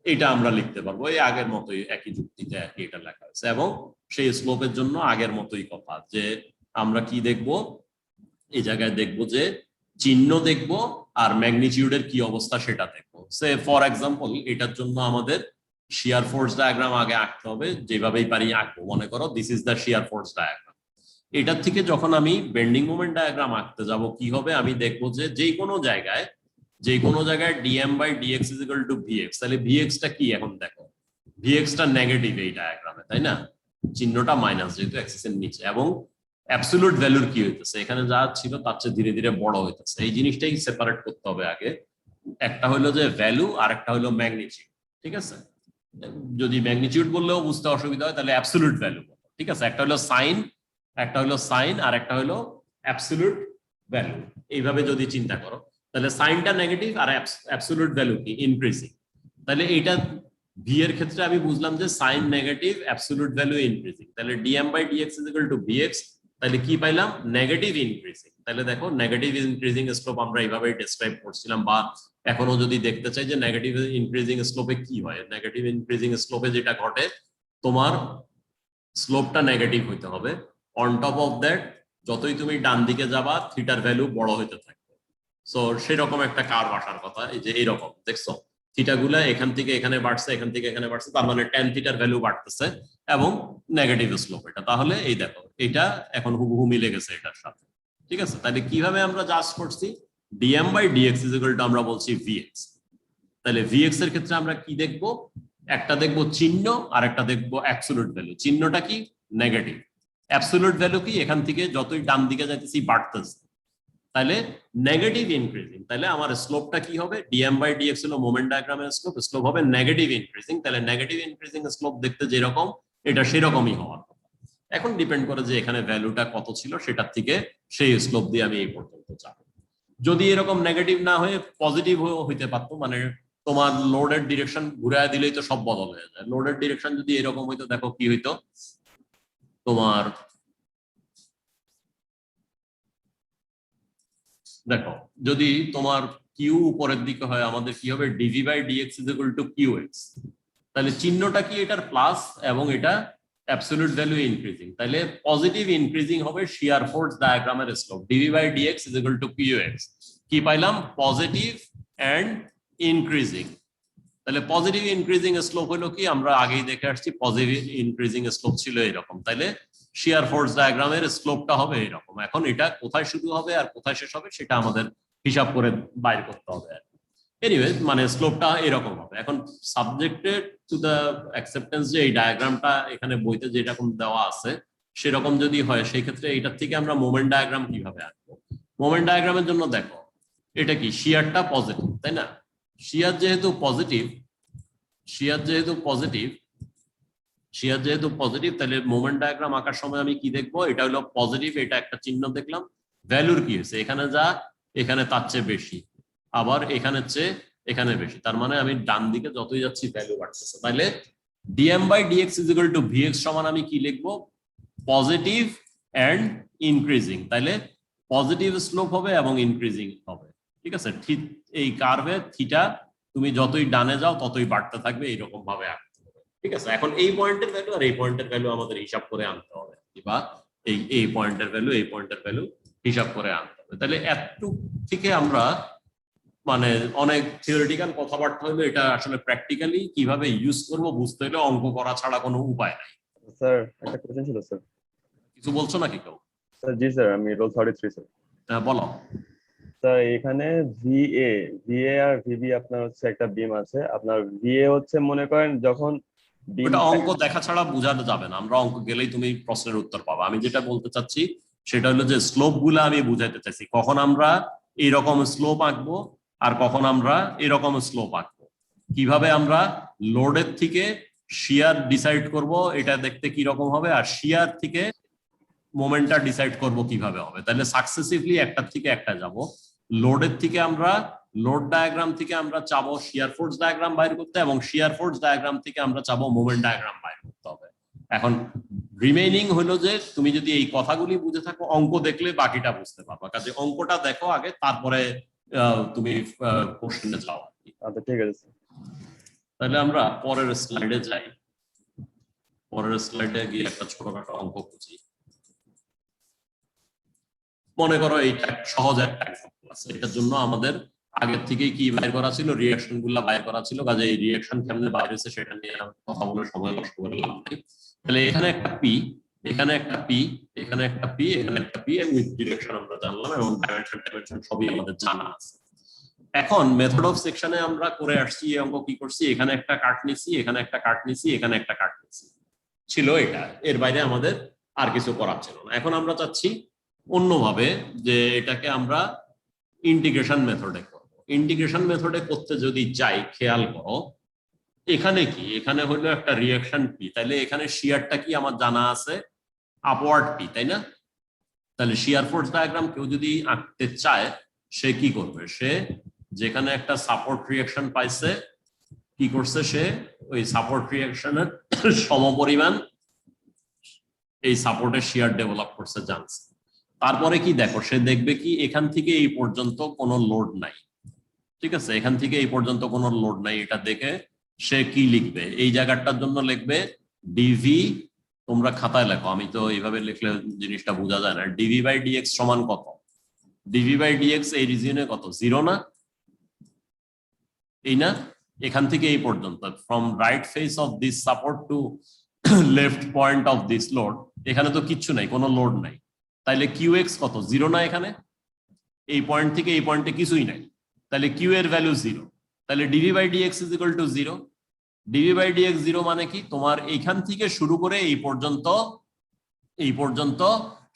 এটা আমরা লিখতে পারবো এই আগের মতোই, একই যুক্তিতে আর কি এটা লেখা হয়েছে। এবং সেই স্লোপের জন্য আগের মতোই কথা, যে আমরা কি দেখবো, এই জায়গায় দেখবো যে চিহ্ন দেখবো আর ম্যাগনিটিউডের কি অবস্থা সেটা দেখবো। সে ফর এক্সাম্পল এটার জন্য আমাদের শিয়ার ফোর্স ডায়াগ্রাম আগে আঁকতে হবে, যেভাবেই পারি আঁকবো। মনে করো this is the shear force diagram. এটার থেকে যখন আমি বেন্ডিং মোমেন্ট ডায়াগ্রাম আঁকতে যাব কি হবে, আমি দেখবো যে যে কোনো জায়গায় d m by dx is equal to VX. তাহলে ভিএক্স টা কি এখন দেখো, ভিএক্স টা নেগেটিভ এই ডায়াগ্রামে, তাই না? চিহ্নটা মাইনাস যেহেতু অ্যাক্সিস এর নিচে, এবং অ্যাবসলিউট ভ্যালুর কি হইতেছে, এখানে যা ছিল তার চেয়ে ধীরে ধীরে বড় হইতেছে। এই জিনিসটাই সেপারেট করতে হবে আগে। একটা হলো যে ভ্যালু আর একটা হলো ম্যাগনিটিউড, ঠিক আছে? যদি ম্যাগনিটিউড বললেও বুঝতে অসুবিধা হয় তাহলে অ্যাবসলিউট ভ্যালু, ঠিক আছে? একটা হলো সাইন আর একটা হলো অ্যাবসলিউট ভ্যালু। এইভাবে যদি চিন্তা করো তাহলে সাইনটা নেগেটিভ আর অ্যাবসলিউট ভ্যালু কি ইনক্রিজিং। তাহলে এটা ভি এর ক্ষেত্রে আমি বুঝলাম যে sign negative, absolute value increasing. তাহলে DM by dx is equal to VX. তাহলে কি পাইলাম, নেগেটিভ ইনক্রিজিং। তাহলে দেখো নেগেটিভ ইনক্রিজিং স্লোপ আমরা এইভাবেই ডেসক্রাইব করছিলাম, বা এখনো যদি দেখতে চাই যে নেগেটিভ ইনক্রিজিং স্লোপে কি হয়, নেগেটিভ ইনক্রিজিং স্লোপে যেটা ঘটে, তোমার স্লোপটা নেগেটিভ হইতে হবে। অন টপ অফ দ্যাট যতই তুমি ডান দিকে যাবা থিটার ভ্যালু বড় হইতে থাকবে। সো সেরকম একটা কার্ভ আসার কথা, এই যে এইরকম দেখছো থিটা গুলা এখান থেকে এখানে বাড়ছে, এখান থেকে এখানে বাড়ছে, তার মানে ট্যান থিটার ভ্যালু বাড়তেছে এবং নেগেটিভ স্লোপ এটা। তাহলে এই দেখো এটা এখন হুবহু মিলে গেছে এটার সাথে, ঠিক আছে? তাহলে কিভাবে আমরা জাজ করছি, d m by dx is equal to আমরা বলছি ভিএক্স। তাহলে ভিএক্স এর ক্ষেত্রে আমরা কি দেখব, একটা দেখবো চিহ্ন আর একটা দেখবো অ্যাবসলিউট ভ্যালু। চিহ্নটা কি, নেগেটিভ। অ্যাবসলিউট ভ্যালু কি, এখান থেকে যতই ডান দিকে যাইতেছি বাড়তেছে, তাহলে নেগেটিভ ইনক্রিজিং। তাহলে আমার স্লোপটা কি হবে, ডিএম বাই ডিএক্স হলো মোমেন্ট ডায়াগ্রামের স্লোপ, স্লোপ হবে নেগেটিভ ইনক্রিজিং। তাহলে নেগেটিভ ইনক্রিজিং স্লোপ দেখতে যেরকম এটা সেরকমই হওয়ার কথা। এখন ডিপেন্ড করে যে এখানে ভ্যালুটা কত ছিল সেটার থেকে সেই স্লোপ দিয়ে আমি এই পর্যন্ত যাব। যদি এরকম নেগেটিভ না হয়ে পজিটিভ হইতে পারতো, মানে তোমার লোডের ডিরেকশন ঘুরায় দিলেই তো সব বদল হয়ে যায়। লোডের ডিরেকশন যদি এরকম হইতো, দেখো কি হইতো, তোমার দেখো যদি তোমার কিউ উপরের দিকে হয় আমাদের কি হবে, d v by dx is equal to Q x. তাহলে চিহ্নটা কি, এটার প্লাস এবং এটা অ্যাবসলিউট ভ্যালু ইনক্রিজিং। তাহলে পজিটিভ ইনক্রিজিং হবে শিয়ার ফোর্স ডায়াগ্রামের slope, d v by dx is equal to Q x. কি পাইলাম, পজিটিভ এন্ড ইনক্রিজিং। তাহলে পজিটিভ ইনক্রিজিং স্লোপ হলো কি, আমরা আগেই দেখে আসছি পজিটিভ ইনক্রিজিং স্লোপ ছিল এরকম। তাহলে শিয়ার ফোর্স ডায়াগ্রামের স্লোপটা হবে এরকম। এখন এটা কোথায় শুরু হবে আর কোথায় শেষ হবে সেটা আমাদের হিসাব করে বাইর করতে হবে। এনিওয়ে মানে স্লোপটা এরকম হবে। এখন সাবজেক্টেড টু দ্য অ্যাকসেপ্টেন্স যে এই ডায়াগ্রামটা এখানে বইতে যেরকম দেওয়া আছে সেরকম যদি হয়, সেই ক্ষেত্রে এটার থেকে আমরা মোমেন্ট ডায়াগ্রাম কিভাবে আঁকবো। মোমেন্ট ডায়াগ্রামের জন্য দেখো এটা কি, শিয়ারটা পজিটিভ, তাই না? শিয়ার যেহেতু পজিটিভ তাহলে মোমেন্ট ডায়াগ্রাম আঁকার সময় আমি কি দেখবো, এটা হলো পজিটিভ, এটা একটা চিহ্ন দেখলাম, ভ্যালুর কি হয়েছে, এখানে যা এখানে তার চেয়ে বেশি, আবার এখানে চেয়ে এখানে বেশি, তার মানে আমি ডান দিকে যতই যাচ্ছি ভ্যালু বাড়তেছে। তাহলে DM by dx is equal to v x সমান আমি কি লিখবো, পজিটিভ এন্ড ইনক্রিজিং। তাহলে পজিটিভ স্লোপ হবে এবং ইনক্রিজিং হবে, ঠিক আছে? ঠিক এই কার্ভে থিটা তুমি যতই ডানে যাও ততই বাড়তে থাকবে, এইরকম ভাবে আঁকতে হবে, ঠিক আছে? এখন এই পয়েন্টের ভ্যালু আর এই পয়েন্টের ভ্যালু আমাদের হিসাব করে আনতে হবে, বা এই পয়েন্টের ভ্যালু এই পয়েন্টের ভ্যালু হিসাব করে আনতে হবে। তাহলে এতটুক থেকে আমরা মানে অনেক থিওরিটিক্যাল কথাবার্তা হলো, এটা আসলে প্র্যাকটিক্যালি কিভাবে ইউজ করব বুঝতে হলে অঙ্ক করা ছাড়া কোনো উপায় নাই। স্যার একটা কোশ্চেন ছিল স্যার। কিছু বলছো নাকি কেউ? স্যার জি স্যার, আমি রোল 33 স্যার। হ্যাঁ বলো। স্যার এখানে ভিএ আর ভিবি আপনার হচ্ছে একটা বিম আছে। আপনার ভিএ হচ্ছে মনে করেন যখন ওটা অঙ্ক দেখা ছাড়া বোঝানো যাবে না, আমরা অঙ্ক গেলেই তুমি প্রশ্নের উত্তর পাবা। আমি যেটা বলতে চাচ্ছি সেটা হলো যে স্লোপ গুলা আমি বুঝাইতে চাইছি, কখন আমরা এইরকম স্লোপ আঁকবো আর কখন আমরা এরকম স্লোপ আঁকবো, কিভাবে আমরা লোডের থেকে শিয়ার ডিসাইড করব এটা দেখতে কি রকম হবে, আর শিয়ার থেকে মোমেন্টটা ডিসাইড করব কিভাবে হবে। তাহলে সাকসেসিভলি একটার থেকে একটা যাব। লোডের থেকে আমরা লোড ডায়াগ্রাম থেকে আমরা চাবো শিয়ার ফোর্স ডায়াগ্রাম বাইর করতে, এবং শিয়ার ফোর্স ডায়াগ্রাম থেকে আমরা চাবো মোমেন্ট ডায়াগ্রাম বাইর করতে হবে। এখন রিমেইনিং হলো যে তুমি যদি এই কথাগুলি বুঝে থাকো, অঙ্ক দেখলে বাকিটা বুঝতে পারবা। কাজে অঙ্কটা দেখো আগে, তারপরে তুমি কোশ্চেনে যাও। আচ্ছা ঠিক আছে। তাহলে আমরা পরের স্লাইডে যাই। পরের স্লাইডে গিয়ে একটা ছোটখাটো অঙ্ক খুঁজি। মনে করো এইটা সহজ একটা এক্সাম্পল আছে, এটার জন্য আমাদের আগের থেকে কি বাইর করা ছিল, রিঅ্যাকশন গুলা বাইর করা ছিল, কাজে এই রিঅ্যাকশন কেমনে বাইর হয়েছে সেটা নিয়ে কথা বলে সময় নষ্ট করে লাভ নেই। তাহলে এখানে একটা পি, এখানে একটা পি, এখানে একটা পি, এখানে একটা পি, এবং ডিরেকশন আমরা জানলাম এবং ডাইমেনশন সবই আমাদের জানা আছে। এখন মেথড অফ সেকশনে আমরা করে আসছি এই অঙ্ক কি করছি, এখানে একটা কাট নিছি, এখানে একটা কাট নিছি, এখানে একটা কাট নিছি, ছিল এটা, এর বাইরে আমাদের আর কিছু করার ছিল না। এখন আমরা চাচ্ছি অন্যভাবে যে এটাকে আমরা ইন্টিগ্রেশন মেথডে করব। ইন্টিগ্রেশন মেথডে করতে যদি চাই, খেয়াল করো এখানে কি, এখানে হলো একটা রিঅ্যাকশন পি, তাহলে এখানে শিয়ারটা কি আমার জানা আছে, আপওয়ার্ড পি, তাই না? তাহলে শিয়ার ফোর্স ডায়াগ্রাম কেউ যদি আঁকতে চায় সে কি করবে, সে যেখানে একটা সাপোর্ট রিঅ্যাকশন পাইছে কি করছে, সে ওই সাপোর্ট রিঅ্যাকশনের সমপরিমাণ এই সাপোর্টের শিয়ার ডেভেলপ করছে জানছে। তারপরে কি দেখো, সে দেখবে কি এখান থেকে এই পর্যন্ত কোনো লোড নাই, ঠিক আছে, এখান থেকে এই পর্যন্ত কোনো লোড নাই, এটা দেখে সে কি লিখবে, এই জায়গাটার জন্য লিখবে ডিভি, তোমরা খাতায় লেখো, আমি তো এইভাবে লিখলে জিনিসটা বোঝা যায় না, ডিভি বাই ডিএক্স সমান কত, ডিভি বাই ডিএক্স এই রিজিয়নে কত, 0 না, এই না, এখান থেকে এই পর্যন্ত from right face of this support to left point of this load, এখানে তো কিচ্ছু নাই, কোনো লোড নাই, তাইলে কিউ এক্স কত, 0 না, এখানে এই পয়েন্ট থেকে এই পয়েন্টে কিছুই নাই, তাহলে কিউ এর ভ্যালু 0, তাহলে d v by dx is equal to 0, d v by d x 0 মানে কি, তোমার এইখান থেকে শুরু করে এই পর্যন্ত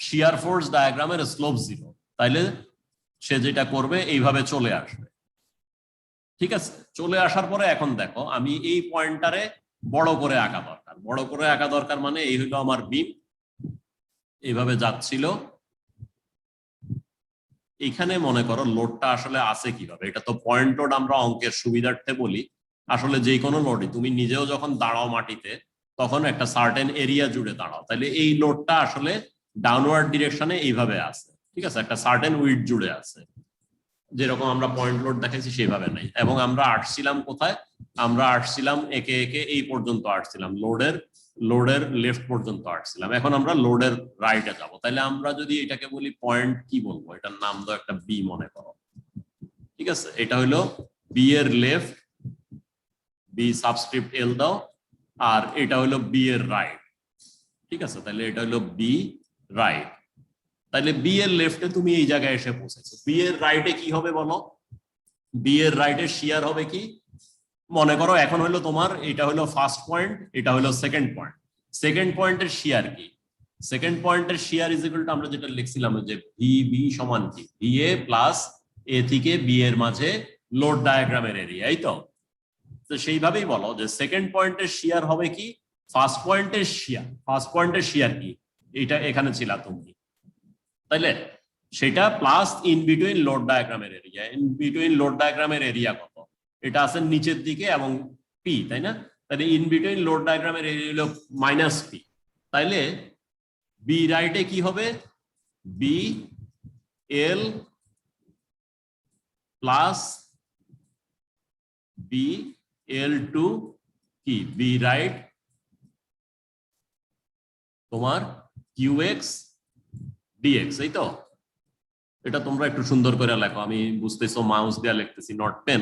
শিয়ার ফোর্স ডায়াগ্রামের স্লোপ 0, তাইলে সে যেটা করবে এইভাবে চলে আসবে, ঠিক আছে, চলে আসার পরে এখন দেখো আমি এই পয়েন্টটারে বড় করে আঁকা দরকার, বড় করে আঁকা দরকার মানে এই হলো আমার বিম, এইভাবে যাচ্ছিল, এখানে মনে করো লোডটা আসলে আছে কিভাবে, এটা তো পয়েন্ট লোড আমরা অঙ্কের সুবিধার্থে বলি, আসলে যে কোনো লোডই তুমি নিজেও যখন দাঁড়াও মাটিতে তখন একটা সার্টেন এরিয়া জুড়ে দাঁড়াও, তাহলে এই লোডটা আসলে ডাউনওয়ার্ড ডিরেকশনে এইভাবে আছে, ঠিক আছে, একটা সার্টেন উইডথ জুড়ে আছে, যেরকম আমরা পয়েন্ট লোড দেখাইছি সেইভাবে নাই। এবং আমরা আসছিলাম কোথায়, আমরা আসছিলাম একে একে এই পর্যন্ত আসছিলাম, লোডের লেফট পর্যন্ত আসছিলাম, এখন আমরা লোডের রাইটে যাব, তাহলে আমরা যদি এটাকে বলি পয়েন্ট, কি বলবো, এটার নাম দাও একটা বি মনে করো, ঠিক আছে, এটা হলো বি এর লেফট, বি সাবস্ক্রিপ্ট এল দাও, আর এটা হলো বি এর রাইট, ঠিক আছে, তাহলে এটা হলো বি রাইট, তাহলে বি এর লেফটে তুমি এই জায়গায় এসে পৌঁছেছো, বি এর রাইটে কি হবে বলো, বি এর রাইটে শিয়ার হবে কি, মনে করো এখন হলো তোমার এটা হলো ফার্স্ট পয়েন্ট, এটা হলো সেকেন্ড পয়েন্ট, সেকেন্ড পয়েন্টের শিয়ার কি, সেকেন্ড পয়েন্টের শিয়ার ইজ ইকুয়াল টু আমরা যেটা লিখছিলাম যে ভি বি সমান কি, ভি এ প্লাস এ থেকে বি এর মাঝে লোড ডায়াগ্রামের এরিয়া, এই তো, তো সেইভাবেই বলো যে সেকেন্ড পয়েন্টের শিয়ার হবে কি, ফার্স্ট পয়েন্টের শিয়ার, ফার্স্ট পয়েন্টের শিয়ার কি, এটা এখানে ছিল তুমি, তাইলে সেটা প্লাস ইন বিটুইন লোড ডায়াগ্রামের এরিয়া, ইন বিটুইন লোড ডায়াগ্রামের এরিয়া কত, এটা আছে নিচের দিকে এবং পি, তাই না, তাহলে ইন বিটুইন লোড ডায়াগ্রামের এরিয়া হলো মাইনাস পি, তাইলে বি রাইটে কি হবে, b l plus b l two কি, বি রাইট তোমার কিউ এক্স ডিএক্স, এই তো, এটা তোমরা একটু সুন্দর করে লেখো, আমি বুঝতেছো মাউস দিয়ে লিখতেছি নট পেন,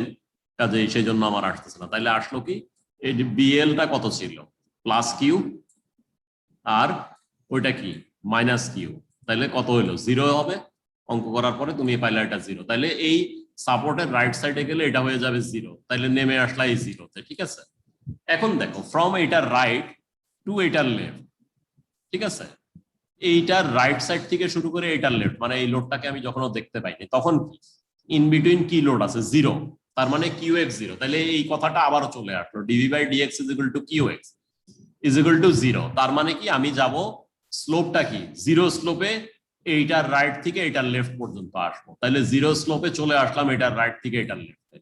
কাজে সেই জন্য আমার আসতেছে না, তাইলে আসলো কি, এই বিএলটা কত ছিল, প্লাস কিউ, আর ওইটা কি মাইনাস কিউ, তাইলে কত হইলো, 0 হবে, অঙ্ক করার পরে তুমি পাইলে এটা 0, তাইলে এই সাপোর্টের রাইট সাইডে গেলে এটা হয়ে যাবে 0, তাইলে নেমে আসলা এই 0-তে, ঠিক আছে। এখন দেখো ফ্রম এটার রাইট টু এটার লেফট, ঠিক আছে, এইটার রাইট সাইড থেকে শুরু করে এইটার লেফট, মানে এই লোডটাকে আমি যখন দেখতে পাইনি তখন কি, ইন বিটুইন কি লোড আছে, 0, তার মানে কিউ এক্স 0, তাহলে এই কথাটা আবারও চলে আসলো, d v by dx is equal to Q x is equal to 0, তার মানে কি আমি যাব স্লোপটা কি, 0 স্লোপে এইটার রাইট থেকে এটার লেফট পর্যন্ত আসবো, তাহলে 0 স্লোপে চলে আসলাম এটার রাইট থেকে এটার লেফটে,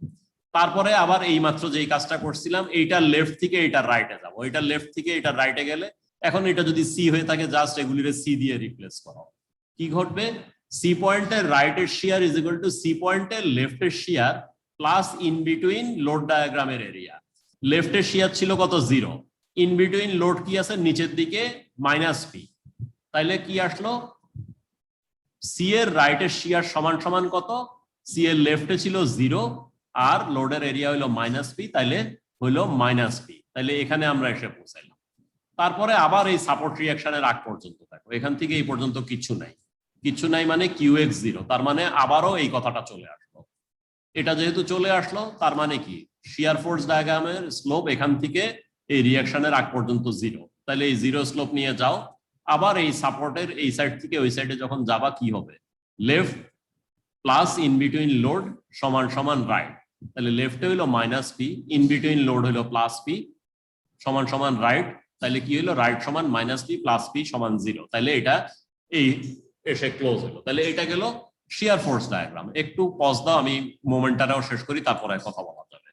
তারপরে আবার এই মাত্র যেই কাজটা করছিলাম এইটার লেফট থেকে এটার রাইটে যাবো, এটার লেফট থেকে এটার রাইটে গেলে এখন এটা যদি সি হয়ে থাকে জাস্ট এগুলিরে সি দিয়ে রিপ্লেস করো, কি ঘটবে, সি পয়েন্টের রাইটের শিয়ার ইজ ইকুয়াল টু সি পয়েন্টের লেফটের শিয়ার প্লাস ইন বিটুইন লোড ডায়াগ্রামের এরিয়া, লেফটের শিয়ার ছিল কত, 0, ইন বিটুইন লোড কি আছে নিচের দিকে মাইনাস পি, তাইলে কি আসলো, সি এর রাইটের শিয়ার সমান সমান কত, সি এর লেফটে ছিল 0 আর লোডের এরিয়া হলো -p, তাইলে হলো -p, তাইলে এখানে আমরা এসে পৌঁছাইলাম। তারপরে আবার এই সাপোর্ট রিঅ্যাকশনের আগ পর্যন্ত দেখো, এখান থেকে এই পর্যন্ত কিচ্ছু নাই মানে QX0, তার মানে আবারও এই কথাটা চলে আসলো। এটা যেহেতু চলে আসলো তার মানে কি শিয়ার ফোর্স ডায়াগ্রামের স্লোপ এখান থেকে এই রিঅ্যাকশনের আগ পর্যন্ত 0, তাহলে এই 0 স্লোপ নিয়ে যাও। আবার এই সাপোর্টের এই সাইড থেকে ওই সাইডে যখন যাবা কি হবে, left plus in between load সমান সমান রাইট, তাহলে লেফটে হইলো -p, ইন বিটুইন লোড হইলো +p সমান সমান রাইট, তাহলে কি হইলো রাইট সমান -p + p সমান 0, তাহলে এটা এই এসে ক্লোজ হলো। তাহলে এটা গেল শিয়ার ফোর্স ডায়াগ্রাম। একটু পজ দাও, আমি মোমেন্টটাও শেষ করি, তারপরে কথা বলা যাবে।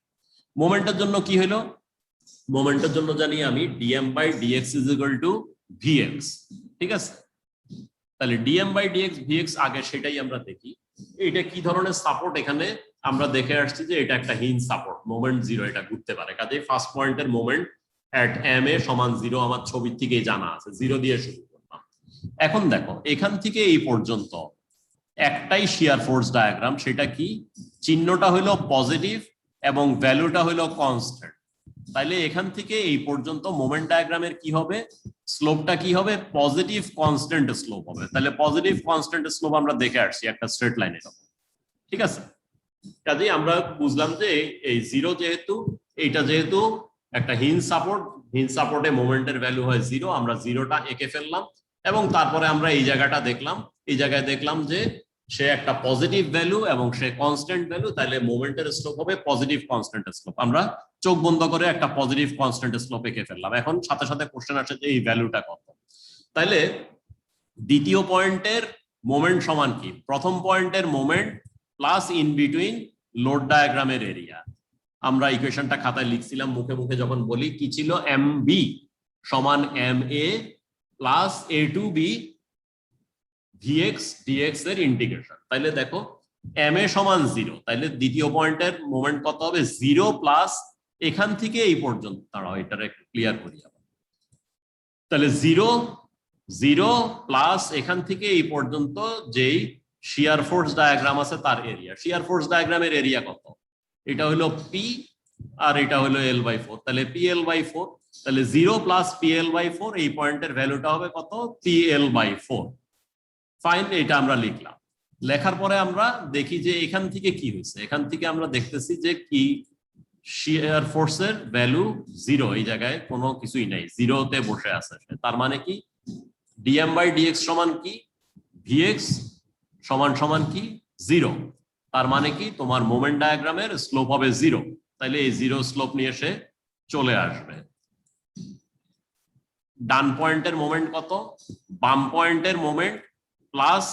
মোমেন্টের জন্য কি হলো, মোমেন্টের জন্য জানি আমি dm/dx = vx, ঠিক আছে? তাহলে dm/dx vx আগে সেটাই আমরা দেখি, এটা কি ধরনের সাপোর্ট। এখানে আমরা দেখে আসছি যে এটা একটা হিঞ্জ সাপোর্ট, মোমেন্ট 0, এটা ঘুরতে পারে, কাজে ফার্স্ট পয়েন্টের মোমেন্ট এট ma সমান 0 আমার ছবির থেকেই জানা আছে, 0 দিয়ে শুরু করলাম। এখন দেখো এখান থেকে এই পর্যন্ত একটাই শিয়ার ফোর্স ডায়াগ্রাম, সেটা কি, চিহ্নটা হলো পজিটিভ এবং ভ্যালুটা হলো কনস্ট্যান্ট। তাইলে এখান থেকে এই পর্যন্ত মোমেন্ট ডায়াগ্রামের কি হবে, স্লোপটা কি হবে, পজিটিভ কনস্ট্যান্ট স্লোপ হবে। তাহলে পজিটিভ কনস্ট্যান্ট স্লোপ আমরা দেখে আসছি একটা স্ট্রেট লাইনের উপর, ঠিক আছে? কাজেই আমরা বুঝলাম যে এই 0 যেহেতু, এইটা যেহেতু একটা হিঞ্জ সাপোর্টে মোমেন্টের ভ্যালু হয় 0, আমরা 0টা এঁকে ফেললাম এবং তারপরে আমরা এই জায়গাটা দেখলাম, এই জায়গায় দেখলাম যে সে একটা পজিটিভ ভ্যালু এবং সে কনস্ট্যান্ট ভ্যালু, তাহলে মোমেন্টের স্লোপ হবে পজিটিভ কনস্ট্যান্ট স্লোপ। আমরা চোখ বন্ধ করে একটা পজিটিভ কনস্ট্যান্ট স্লোপ এঁকে ফেললাম। এখন সাথে সাথে কোশ্চেন আসে যে এই ভ্যালুটা কত। তাইলে দ্বিতীয় পয়েন্টের মোমেন্ট সমান কি, প্রথম পয়েন্টের moment plus in between load ডায়াগ্রামের এরিয়া। আমরা ইকুয়েশনটা খাতায় লিখছিলাম, মুখে মুখে যখন বলি কি ছিল, mb সমান ma plus a2b vx dx এর ইন্টিগ্রেশন। তাইলে দেখো ma সমান 0, তাইলে দ্বিতীয় পয়েন্টের মোমেন্ট কত হবে, 0 প্লাস এখান থেকে এই পর্যন্ত, দাঁড়াও এটা একটু ক্লিয়ার করি আবার। তাহলে 0 প্লাস এখান থেকে এই পর্যন্ত যেই শিয়ার ফোর্স ডায়াগ্রাম আছে তার এরিয়া। শিয়ার ফোর্স ডায়াগ্রামের এরিয়া কত, এটা হলো p আর এটা হলো l/4, তাহলে pl/4, তাহলে 0 প্লাস pl/4, এই পয়েন্টের ভ্যালুটা হবে কত, pl/4। ফাইন, এটা আমরা লিখলাম। লেখার পরে আমরা দেখি যে এখান থেকে কি হয়েছে, এখান থেকে আমরা দেখতেছি যে কি শিয়ার ফোর্সের ভ্যালু 0, এই জায়গায় কোনো কিছুই নাই, 0তে বসে আছে। তার মানে কি dm/dx সমান কি, vx সমান সমান কি 0, তার মানে কি তোমার মোমেন্ট ডায়াগ্রামের স্লোপ হবে 0, তাইলে এই 0 স্লোপ নিয়ে এসে চলে আসবে। ডান পয়েন্টের মোমেন্ট কত, বাম পয়েন্টের মোমেন্ট প্লাস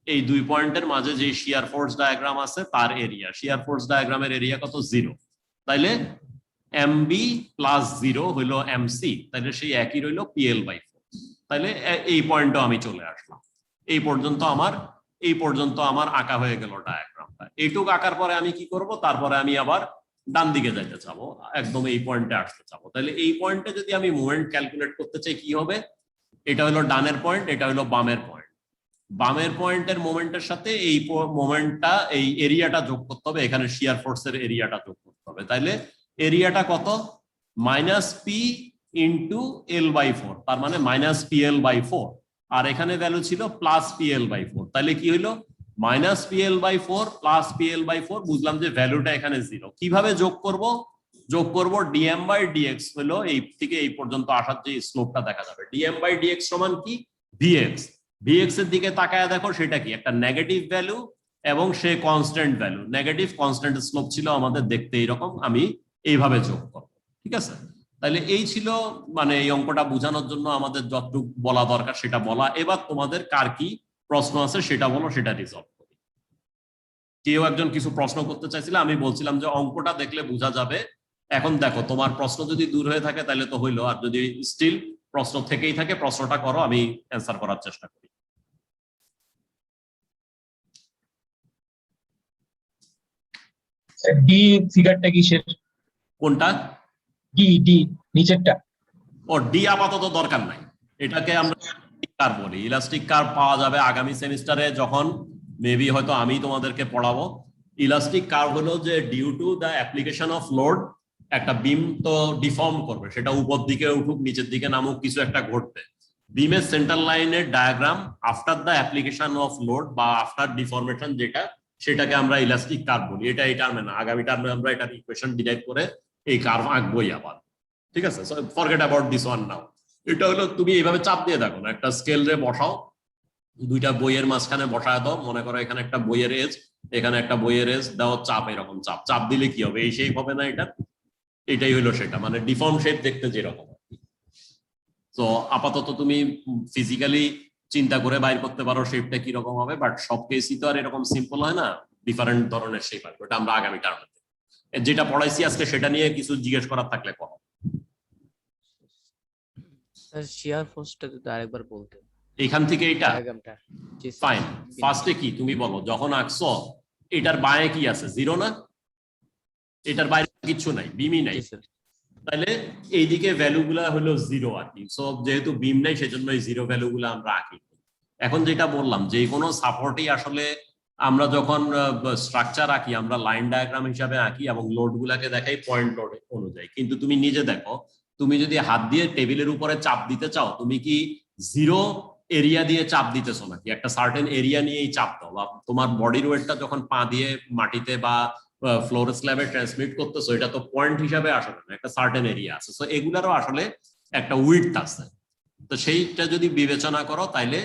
এই দুই পয়েন্টের মাঝে যে শিয়ার ফোর্স ডায়াগ্রাম আছে তার এরিয়া। শিয়ার ফোর্স ডায়াগ্রামের এরিয়া কত, 0, তাইলে mb প্লাস 0 হইলো mc, তাইলে সেই একই রইলো pl/4। তাইলে এই পয়েন্টও আমি চলে আসলাম। এই পর্যন্ত আমার আঁকা হয়ে গেল ডায়াগ্রামটা। এইটুক আঁকার পরে আমি কি করব, তারপরে আমি আবার ডান দিকে যাইতে চাবো, একদম এই পয়েন্টে আসতে চাবো। তাহলে এই পয়েন্টে যদি আমি মোমেন্ট ক্যালকুলেট করতে চাই কি হবে, এটা হলো ডানের পয়েন্ট, এটা হলো বামের পয়েন্ট। বামের পয়েন্টের মোমেন্টের সাথে এই মোমেন্টটা, এই এরিয়াটা যোগ করতে হবে, এখানে শিয়ার ফোর্সের এরিয়াটা যোগ করতে হবে। তাইলে এরিয়াটা কত, -p ইন্টু l/4, তার মানে -pl/4, আর এখানে ভ্যালু ছিল +pl/4, তাহলে কি হইলো -pl/4 +pl/4। বুঝলাম যে ভ্যালুটা এখানে 0। কিভাবে যোগ করব, dm/dx হলো এই থেকে এই পর্যন্ত আসার যে স্লোপটা দেখা যাবে, dm/dx সমান কি, vx এর দিকে তাকায় দেখো, সেটা কি একটা নেগেটিভ ভ্যালু এবং সে constant value, negative constant slope ছিল আমাদের দেখতে এইরকম, আমি এইভাবে যোগ করব, ঠিক আছে? তাহলে এই ছিল মানে এই অঙ্কটা বোঝানোর জন্য আমাদের যতটুকু বলা দরকার সেটা বলা। এবার তোমাদের কার কি প্রশ্ন আছে সেটা বলো, সেটা রিজলভ করি। কেউ একজন কিছু প্রশ্ন করতে চাইছিল, আমি বলছিলাম যে অঙ্কটা দেখলে বোঝা যাবে। এখন দেখো তোমার প্রশ্ন যদি দূর হয়ে থাকে তাহলে তো হইলো, আর যদি স্টিল প্রশ্ন থেকেই থাকে প্রশ্নটা করো, আমি অ্যান্সার করার চেষ্টা করি। ডি ফিগারটা কিসের, কোনটা, ডি নিচেরটা? ও ডি আপাতত দরকার নাই, এটাকে আমরা কার্ভ বলি। ইলাস্টিক কার্ভ পাওয়া যাবে আগামী সেমিস্টারে, যখন মেবি হয়তো আমি তোমাদেরকে পড়াবো। ইলাস্টিক কার্ভ হলো যে due to the application of load একটা বিম তো ডিফর্ম করবে, সেটা উপর দিকে উঠুক নিচের দিকে নামুক কিছু একটা ঘটবে। বিমের সেন্টার লাইনের diagram after the application of load বা আফটার ডিফরমেশন যেটা, সেটাকে আমরা ইলাস্টিক কার্ভ বলি। এটা এই টার্মে না, আগামী টার্মে আমরা এটার ইকুয়েশন ডিরাইভ করে এই কার্ভ আঁকবোই আবার। ঠিক আছে, so forget about this one now. এটা হলো তুমি এইভাবে চাপ দিয়ে দেখো না, একটা স্কেল রে বসাও, দুইটা বইয়ের মাঝখানে বসায় দাও, মনে করো এখানে একটা বইয়ের এজ, এখানে একটা বইয়ের এজ দাও, চাপ এরকম চাপ চাপ দিলে কি হবে, এই শেপ হবে না এটা? এটাই হলো সেটা, মানে ডিফর্ম শেপ দেখতে যেরকম। তো আপাতত তুমি ফিজিক্যালি চিন্তা করে বাইর করতে পারো শেপটা কিরকম হবে, বাট সব কেসই তো আর এরকম সিম্পল হয় না, ডিফারেন্ট ধরনের শেপ আসবে। ওটা আমরা আগামী টার্মে যেটা পড়াইছি আজকে সেটা নিয়ে কিছু জিজ্ঞেস করার থাকলে করো। স্যার শিয়ার ফোর্সটা যদি আরেকবার বলতেন এখান থেকে এটা ডায়াগ্রামটা। জি স্যার। ফাইন। ফার্স্টে কি তুমি বলো, যখন আঁকছো এটার বায়ে কি আছে, জিরো না? এটার বাইরে কিছু নাই, বিমই নাই, জি স্যার। তাহলে এইদিকে ভ্যালু গুলা হলো জিরো আর কি। সো যেহেতু বিম নাই সেজন্য এই জিরো ভ্যালু গুলা আমরা আঁকি। এখন যেটা বললাম, যে কোনো সাপোর্টই আসলে আমরা যখন স্ট্রাকচার আঁকি আমরা লাইন ডায়াগ্রাম হিসাবে আঁকি এবং লোড গুলাকে দেখাই পয়েন্ট লোড অনুযায়ী। কিন্তু তুমি নিজে দেখো, তুমি যদি হাত দিয়ে টেবিলের উপরে চাপ দিতে চাও, তুমি কি জিরো এরিয়া দিয়ে চাপ দিতেছো নাকি? একটা সার্টেন এরিয়া নিয়েই চাপ দাও। বা তোমার বডির ওয়েটটা যখন পা দিয়ে মাটিতে বা ফ্লোর স্ল্যাবে ট্রান্সমিট করতেছো, এটা তো পয়েন্ট হিসাবে আসলে না, একটা সার্টেন এরিয়া আছে। সো এগুলারও আসলে একটা উইডথ আছে। তো সেইটা যদি বিবেচনা করো তাইলে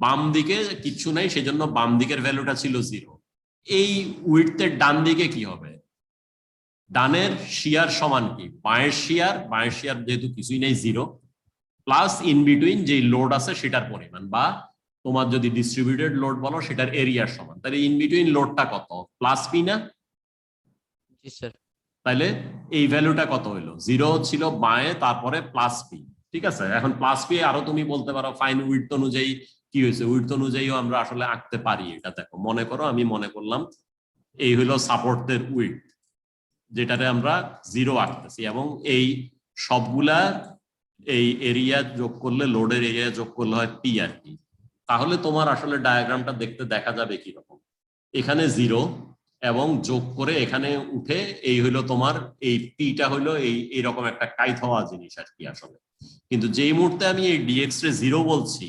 বাম দিকে কিচ্ছু নাই, সেজন্য বাম দিকের ভ্যালুটা ছিল জিরো। এই উইডথের ডান দিকে কি হবে? ডানের শিয়ার সমান কি? বাঁয়ের শিয়ার, বাঁয়ের শিয়ার যেহেতু কিছুই নেই জিরো, প্লাস ইন বিটুইন যে লোড আছে সেটার পরিমাণ, বা তোমার যদি ডিস্ট্রিবিউটেড লোড বলো সেটার এরিয়ার সমান। তাহলে ইন বিটুইন লোডটা কত? প্লাস পি না? জি স্যার। তাহলে এই ভ্যালুটা কত হলো? জিরো ছিল বাঁয়ে, তারপরে প্লাস পি। ঠিক আছে, এখন প্লাস পি আরো তুমি বলতে পারো ফাইন উইডথ অনুযায়ী কি হয়েছে, উইডথ অনুযায়ীও আমরা আসলে আঁকতে পারি। এটা দেখো, মনে করো আমি মনে করলাম এই হলো সাপোর্টের উইডথ, যেটাতে আমরা জিরো আঁকতেছি, এবং এই সবগুলা এই এরিয়া যোগ করলে, লোডের এরিয়া যোগ করলে হয় পি আর কি। তাহলে তোমার আসলে ডায়াগ্রামটা দেখতে দেখা যাবে কিরকম, এখানে জিরো এবং যোগ করে এখানে উঠে এই হইলো তোমার এই পিটা হইলো এইরকম একটা কাইত হওয়া জিনিস আর কি আসলে। কিন্তু যেই মুহূর্তে আমি এই ডিএক্স রে জিরো বলছি,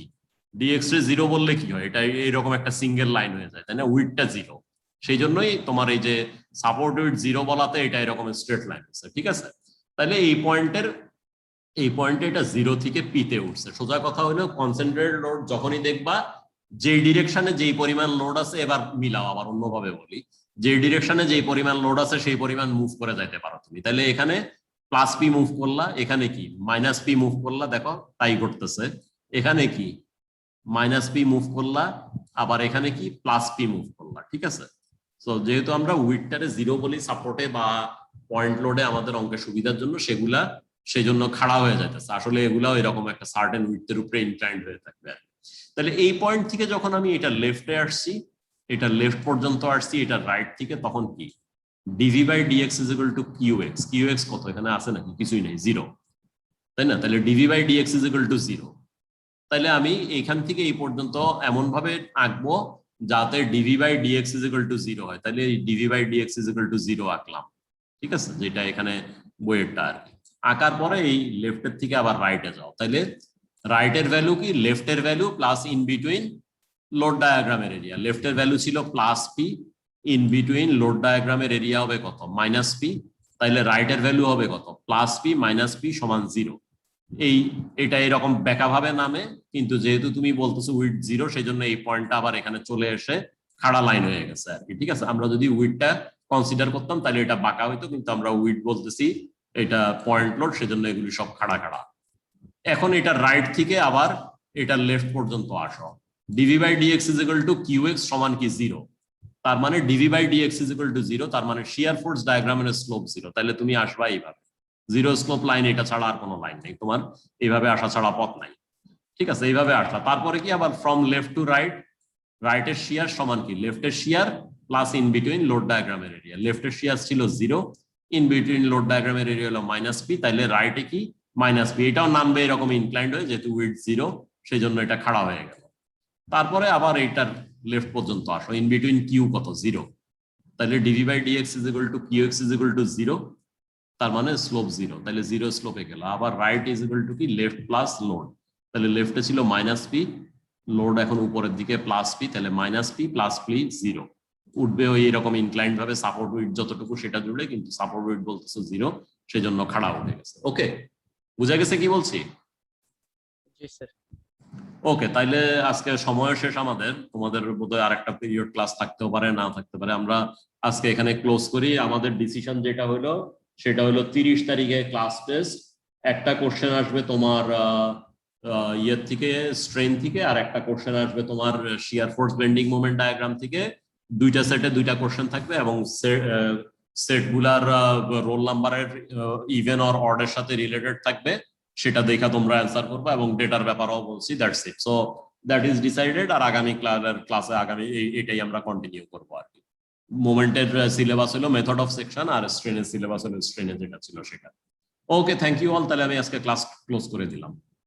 ডিএক্স রে জিরো বললে কি হয়, এটা এইরকম একটা সিঙ্গেল লাইন হয়ে যায়, তাই না? উইডটা জিরো, সেই জন্যই তোমার এই যে সাপোর্ট উইড জিরো বলাতে এটা এরকম স্ট্রেট লাইন হচ্ছে। ঠিক আছে, তাহলে এই পয়েন্টে এটা জিরো থেকে পিতে উঠছে। সোজা কথা হলো কনসেন্ট্রেটেড লোড যখনই দেখবা যে ডিরেকশনে যেই পরিমাণ লোড আছে, এবার মিলাও, আবার অন্যভাবে বলি, যে ডিরেকশনে যেই পরিমাণ লোড আছে সেই পরিমাণ মুভ করে যাইতে পারো তুমি। তাহলে এখানে প্লাস পি মুভ করলা, এখানে কি মাইনাস পি মুভ করলা, দেখো তাই ঘটতেছে। এখানে কি মাইনাস পি মুভ করলা, আবার এখানে কি প্লাস পি মুভ করলা। ঠিক আছে, তো যেহেতু আমরা উইডটারে জিরো বলি সাপোর্টে বা পয়েন্ট লোডে আমাদের অঙ্কের সুবিধার জন্য, সেগুলা সেই জন্য খাড়া হয়ে যাইতেছে। আসলে এগুলাও এরকম একটা সার্টেন উইডথের উপরে ইনক্লাইন্ড হয়ে থাকবে। তাহলে এই পয়েন্ট থেকে যখন আমি এটা লেফটে আসছি, এটা লেফট পর্যন্ত আসছি, এটা রাইট থেকে, তখন কি d v by dx is equal to q x. Q x কত এখানে আছে নাকি? কিছুই নেই, জিরো, তাই না? তাহলে d v by dx is equal to zero. তাহলে আমি এইখান থেকে এই পর্যন্ত এমন ভাবে আঁকবো যাতে d v by dx is equal to zero হয়। তাহলে d v by dx is equal to zero আঁকলাম। ঠিক আছে, যেটা এখানে বইয়েরটা আর কি। আঁকার পরে এই লেফটের থেকে আবার রাইটে যাও, তাহলে রাইটের ভ্যালু কি? লেফটের value plus in between load ডায়াগ্রামের এরিয়া। লেফটের ভ্যালু ছিল plus P, in between load ডায়াগ্রামের এরিয়া হবে কত? Minus P. তাহলে রাইটের ভ্যালু হবে কত? প্লাস পি মাইনাস পি সমান জিরো। এটা এরকম বেঁকা ভাবে নামে, কিন্তু যেহেতু তুমি বলতেছো উইড জিরো, সেই জন্য এই পয়েন্টটা আবার এখানে চলে এসে খাড়া লাইন হয়ে গেছে আর কি। ঠিক আছে, আমরা যদি উইডটা কনসিডার করতাম তাহলে এটা বাঁকা হইতো, কিন্তু আমরা উইড বলতেছি, এটা পয়েন্ট লোড, সেজন্য এগুলি সব খাড়া খাড়া। এখন এটা রাইট থেকে আবার এটা লেফট পর্যন্ত আসো, d v by dx is equal to q x সমান কি? জিরো। তার মানে d v by dx is equal to zero, তার মানে শিয়ার ফোর্স ডায়াগ্রামের স্লোপ জিরো। তাহলে তুমি আসবা এইভাবে, জিরো স্লোপ লাইন, এটা ছাড়া আর কোনো লাইন নেই তোমার, এইভাবে আসা ছাড়া পথ নাই। ঠিক আছে, এইভাবে আসলা। তারপরে কি আবার ফ্রম লেফট টু রাইট, রাইটের শিয়ার সমান কি? লেফটের শিয়ার প্লাস ইন বিটুইন লোড ডায়াগ্রামের এরিয়া। লেফটের শিয়ার ছিল জিরো, ইন বিটুইন লোড ডায়াগ্রামের এরিয়া হলো মাইনাস পি, তাইলে রাইটে কি? Minus P. এটাও নামবে এরকম ইনক্লাইন্ড হয়ে, যেহেতু উইড জিরো, সেই জন্য এটা খাড়া হয়ে গেল। তারপরে আবার এইটার লেফট পর্যন্ত আসো, ইন বিটুইন কিউ কত 0, তাহলে d v by dx is equal to Q x is equal to 0, তার মানে স্লোপ 0, তাহলে 0 স্লোপে গেল। আবার রাইট ইজ ইকুয়াল টু কি লেফট প্লাস লোড, তাহলে লেফটে ছিল মাইনাস পি, লোড এখন উপরের দিকে প্লাস পি, তাহলে মাইনাস পি প্লাস পি 0 উঠবে ওই এরকম ইনক্লাইন্ড ভাবে সাপোর্ট উইড যতটুকু সেটা জুড়ে, কিন্তু সাপোর্ট উইড বলতেছে 0, সেজন্য খাড়া উঠে গেছে। ওকে, বুঝা গেছে কি বলছি? জি স্যার। ওকে, তাইলে আজকে সময় শেষ আমাদের, তোমাদের বোধহয় আরেকটা পিরিয়ড ক্লাস থাকতেও পারে না থাকতে পারে, আমরা আজকে এখানে ক্লোজ করি। আমাদের ডিসিশন যেটা হলো সেটা হলো 30 তারিখে ক্লাস টেস্ট, একটা কোশ্চেন আসবে তোমার ইয়ের থেকে, স্ট্রেন থেকে, আর একটা কোশ্চেন আসবে তোমার শিয়ার ফোর্স বেন্ডিং মোমেন্ট ডায়াগ্রাম থেকে। দুইটা সেটে দুইটা কোশ্চেন থাকবে এবং সেট গুলার রোল নাম্বারের ইভেন অর অর্ডের সাথে রিলেটেড থাকবে, সেটা দেখা তোমরা অ্যান্সার করবে, এবং ডেটার ব্যাপারেও বলছি, that's it. So that is decided, আর আগামী ক্লাসে আগামী এটাই আমরা কন্টিনিউ করবো আর কি। মোমেন্টের সিলেবাস হলো মেথড অফ সেকশন, আর স্ট্রেনের সিলেবাস হলো স্ট্রেনে যেটা ছিল সেটা। ওকে, থ্যাংক ইউ অল, তাহলে আমি আজকে ক্লাস ক্লোজ করে দিলাম।